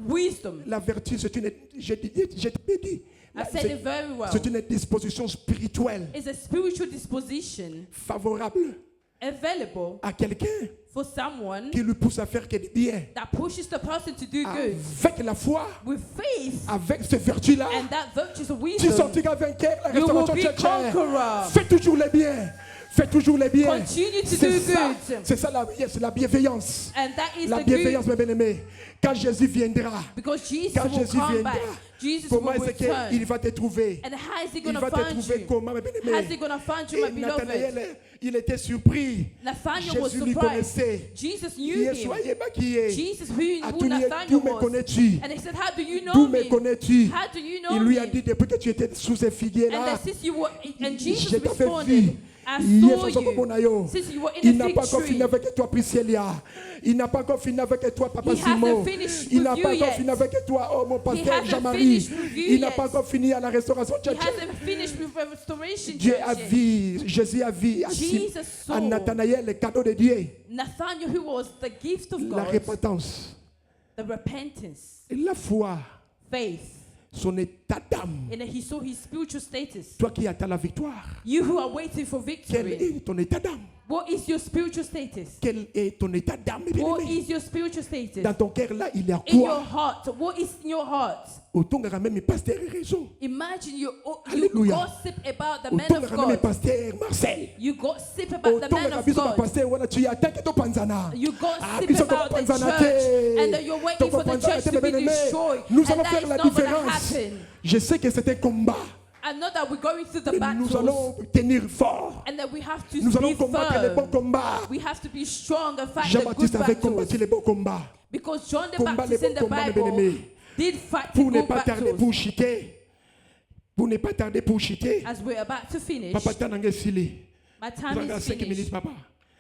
Wisdom. la vertu, c'est une, j'ai dit, I said it very well. c'est une disposition spirituelle It's a spiritual disposition favorable available à quelqu'un for someone qui lui pousse à faire que du bien. that pushes the person to do good Avec la foi, with faith avec cette vertu-là, and that virtues of tu wisdom. sortiras vainqueur. La You will restauration be chrétienne. conqueror. Fais toujours les biens. Fais toujours les biens. Continue to C'est do ça, good. c'est ça la bienveillance. And that is La the bienveillance, good. mes bien-aimés. Quand Jésus viendra, Because Jesus quand will Jésus come viendra, back. Jesus comment will est-ce qu'il return. va te trouver? And how is he Il going to va te find trouver you? comment, mes How is bien-aimés? he going to find you, my Et beloved? Nathanaël, il était surpris. Nathaniel was Jésus lui surprised. connaissait. Jesus Il knew est him. soyez maquillé. Jesus who D'où Nathaniel me was. connais-tu? And he said, how do you D'où know me me? connais-tu? How do you Il know lui a me? dit depuis que tu étais sous ces figuiers And là, that since you were, and Jesus je t'avais vu. responded, I Hier, saw ce soir, you. Since you were in il the n'a fig pas encore tree, fini avec toi, Priscilla. Il n'a pas encore fini avec toi, Papa He Simon. hasn't finished Il with n'a you pas encore yet. fini avec toi, oh mon pasteur hasn't Jean-Marie. finished with you Il n'a yet. pas encore fini à la restauration he tchatchée. hasn't finished with the restoration Dieu a church yet. vu, Jésus a vu Jesus saw à Nathanaël le cadeau de Dieu, Nathaniel, who was the gift of la God, repentance, the repentance, et la foi, faith, son état d'âme. and then he saw his spiritual status. Toi qui attends la victoire, You who are waiting for quel victory, est ton état d'âme? what is your spiritual status? Quel est ton état d'âme, mes What bien-aimés? is your spiritual status? Dans ton cœur là, il y a In your quoi? heart, what is in your heart? Autant que même mes pasteurs aient raison. Imagine you Alléluia. gossip about the man Autant of que même mes God. pasteurs Marcel. You gossip about the Autant man que of biso God. pasteur voilà tu attends que to panzana. You gossip biso about the panzana church, te. and then you're waiting for the church to be destroyed, Nous and allons that faire is la not going to différence. happen. Je sais que c'est un combat. I know that we're going through the Mais nous battles, allons tenir fort. and that we have to Nous allons be combattre les bons firm. combats. We have to be strong and fight the Jean-Baptiste good avait battles. combattu les bons combats. Because John the Combat Baptist les in bons the combats, mes Bible bien-aimés. did fight the Pour ne good pas tarder battles. pour chuter. Pour ne pas tarder pour chuter. As we're about to finish, Papa tanange sili. my time Nous avons is 5 minutes, finished. papa.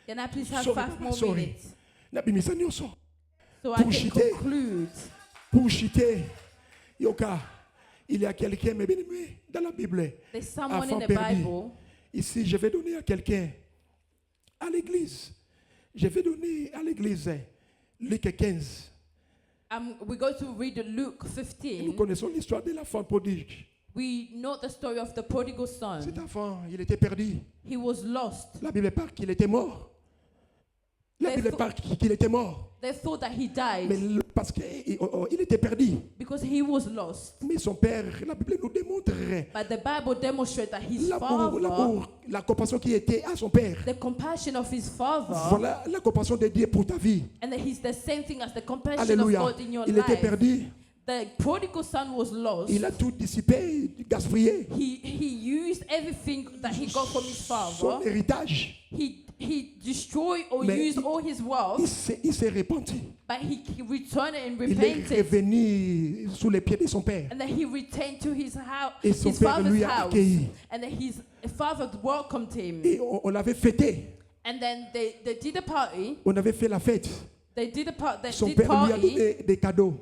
Can I please have Sorry, 5 papa, more sorry. minutes Nabimisa nyonso. so I Pour can chuter. conclude? Pour chuter. Yoka. Il y a quelqu'un, mes bien-aimés, dans la Bible. There's someone in Enfant the perdu. Bible. Ici, je vais donner à quelqu'un, à l'église. Je vais donner à l'église Luc 15. We're going to read Luke Nous 15. connaissons l'histoire de l'enfant prodigue. We know the story of the prodigal son. Cet enfant, il était perdu. He was lost. La Bible parle qu'il était mort. La Bible parle qu'il était mort. They thought that he died Mais parce qu'il était perdu. because he was lost. Mais son père, la Bible nous démontrerait But the Bible demonstrates that his l'amour, father, la compassion qui était à son père. the compassion of his father, Voilà la compassion de Dieu pour ta vie. and that he's the same thing as the compassion Alléluia. of God in your Il était life. perdu. The prodigal son was lost. Il a tout dissipé, gaspillé. He used everything that he got from his Son father. héritage. He destroyed or Mais used all his wealth, Il s'est repenti. but he returned it and Il est repented. revenu sous les pieds de son père. And then he returned to his house, Et son his père father's lui a house. accueilli. And then his father welcomed him. Et on l'avait fêté. And then they did a party. On avait fait la fête. They did Son did père lui a party. donné des cadeaux.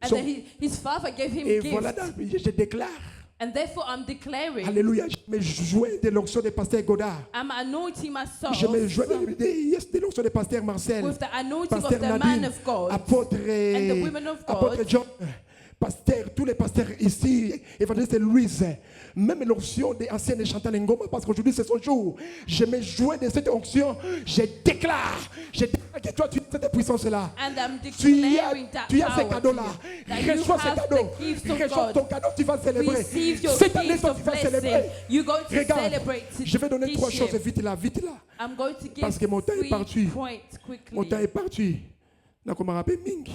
And Son- then his father gave him Et gifts. voilà, je déclare. And therefore I'm declaring, Alléluia. Je me jouais de l'onction de pasteur Godard. I'm anointing myself Je me jouais de l'onction de pasteur Marcel. with the anointing of Pasteur the man Nadine. of God. Apôtre, And the women of God. apôtre John. Pasteur, tous les pasteurs ici, évangéliste Louise, même l'onction des anciens de Chantal Ngoma, parce qu'aujourd'hui c'est son jour. Je me jouais de cette onction, je déclare que toi tu as cette puissance-là. And I'm Tu declaring as, that tu as ces power to cadeaux-là. you, that you Reçois ces have cadeaux. the gifts of Reçois God. ton cadeau, tu vas célébrer. Receive your Cette année, gift toi, of tu vas blessing. célébrer. You're going to Regarde, celebrate je vais donner this 3 choses year. vite là, vite là. I'm going to give Parce que mon temps est 3 parti. points Mon temps quickly. est parti. Donc, on m'a rappelé Ming.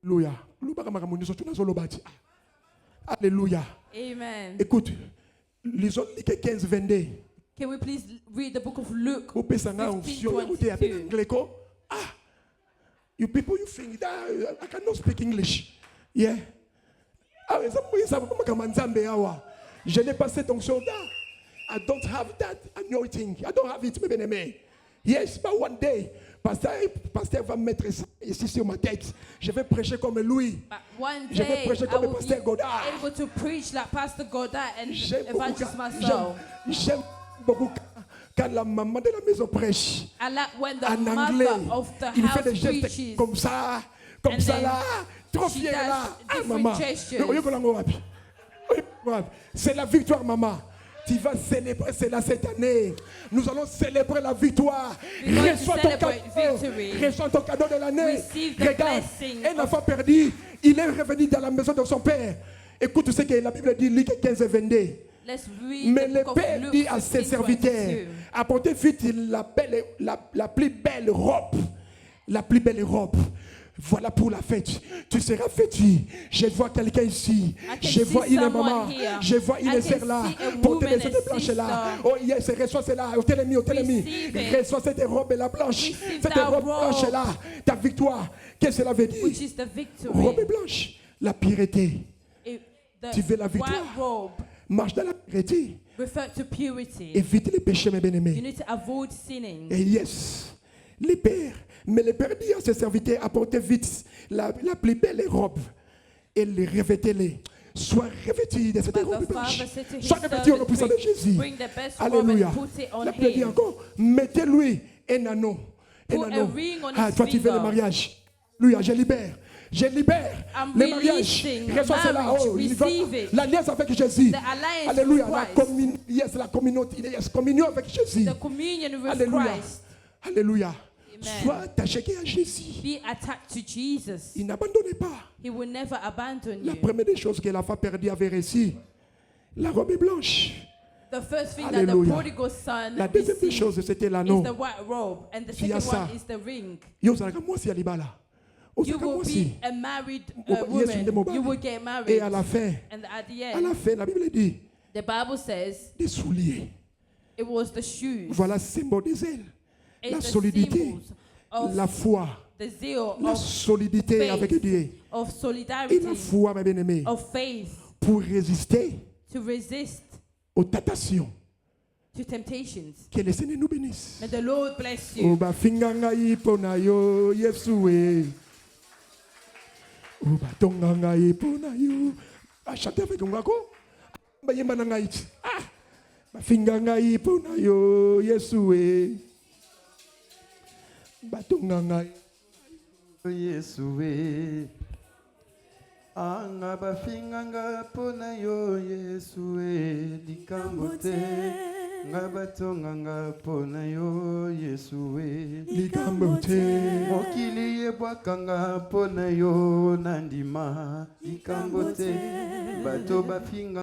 Alléluia. Alléluia. Amen. Écoute, lisons Luc 15, 22. Can we please read the book of Luke Vous pouvez s'en aller, 15:22? Ah, you people, you think that I cannot speak English. Yeah. Ah, je n'ai pas cette onction-là. I don't have that anointing. I don't have it, mes bien-aimés. Yes, but one day, pasteur va mettre ça ici sur ma tête. Je vais prêcher comme lui. But one Je vais day, prêcher I comme will pasteur be Godard. able to preach like Pastor Godard and J'aime beaucoup, Evangelist quand- Marcel. j'aime beaucoup quand la maman de la maison prêche. I like when the En anglais, mother of the il fait house des gestes preaches. comme ça And then là. Trop she fier does là. Ah, different maman. gestures. C'est la victoire, maman. Tu vas célébrer cela cette année. Nous allons célébrer la victoire. We're going to Reçois ton celebrate cadeau. victory. Reçois ton cadeau de l'année. Receive the Regarde, blessing un enfant perdu, il est revenu dans la maison de son père. Écoute ce que la Bible dit, Luc 15 et 22. Let's read Mais the le book of père Luke dit à ses 15, serviteurs, 22. apportez vite la plus belle robe. La plus belle robe. Voilà pour la fête. Tu seras vêtu. Je vois quelqu'un ici. I can Je vois see une someone maman. here. Je vois I une can sœur là. see a Portez woman, les a autres blanches là. sister. Oh yes, reçois cela. Au télémi, au télémi. Receive it. Reçois cette robe là blanche. Receive Cette that robe robe. blanche là. Ta victoire. Qu'est-ce que cela veut dire? Which is the victory. Robe blanche. La pureté. The Tu veux la white victoire? robe Marche dans la pureté. refer to purity. Évite les péchés, mes You bien-aimés. need to avoid sinning. Et yes, les pères. Mais le père dit à ses serviteurs, apportez vite la plus belle robe et les revêtez-les. Sois revêtus de cette But robe the blanche. father said to his Sois revêtus au nom puissant de servant, Jésus. bring the best robe Alléluia. and put it on La Bible dit him. encore, mettez-lui un anneau. Put Un a anneau. ring on Ah, his toi tu veux le finger. mariage. Alléluia, je libère. Je libère I'm le mariage. releasing Reçois cela. marriage. Oh, il va- Receive it. l'alliance avec Jésus. The alliance Alléluia. with La Christ. yes, la communauté. Yes, communion avec Jésus. The communion with Alléluia. Christ. Alléluia. Amen. Sois attaché à Jésus. Be attached to Jesus. Il n'abandonnait pas. He will never abandon La you. première des choses que la femme perdue avait réussi, la robe est blanche. The first thing that the Alléluia. prodigal son La deuxième des received choses, c'était is l'anneau. the white robe, and the Via second one ça. is the ring. Yo, ça moi aussi, Alibala. You will be a married Yes, woman. de Mobile. You will get Et married. à la fin, And at the à la end, fin, la Bible dit the Bible says des souliers. it was the shoes. Voilà le symbole des ailes. It's La the solidité, symbols of la foi, the zeal la of solidité faith, avec Dieu. of Et solidarity, la foi, mes bien-aimés, of faith, pour résister to resist aux tentations. to temptations. Que le Seigneur nous bénisse. May the Lord bless you. Oba finga ngai pona yo Yesue. Oba tonga ngai pona yo. Ah, chantez avec moi quoi? Ba yemba na ngai. Ah. Ba finga ngai pona yo Yesue. Ba tonga ngai. Yesue anga bafinganga pona yo Yesue likambo te nga batonganga pona yo Yesue Likambo te. mokili yebwakanga pona yo nandima likambo te bato bafinga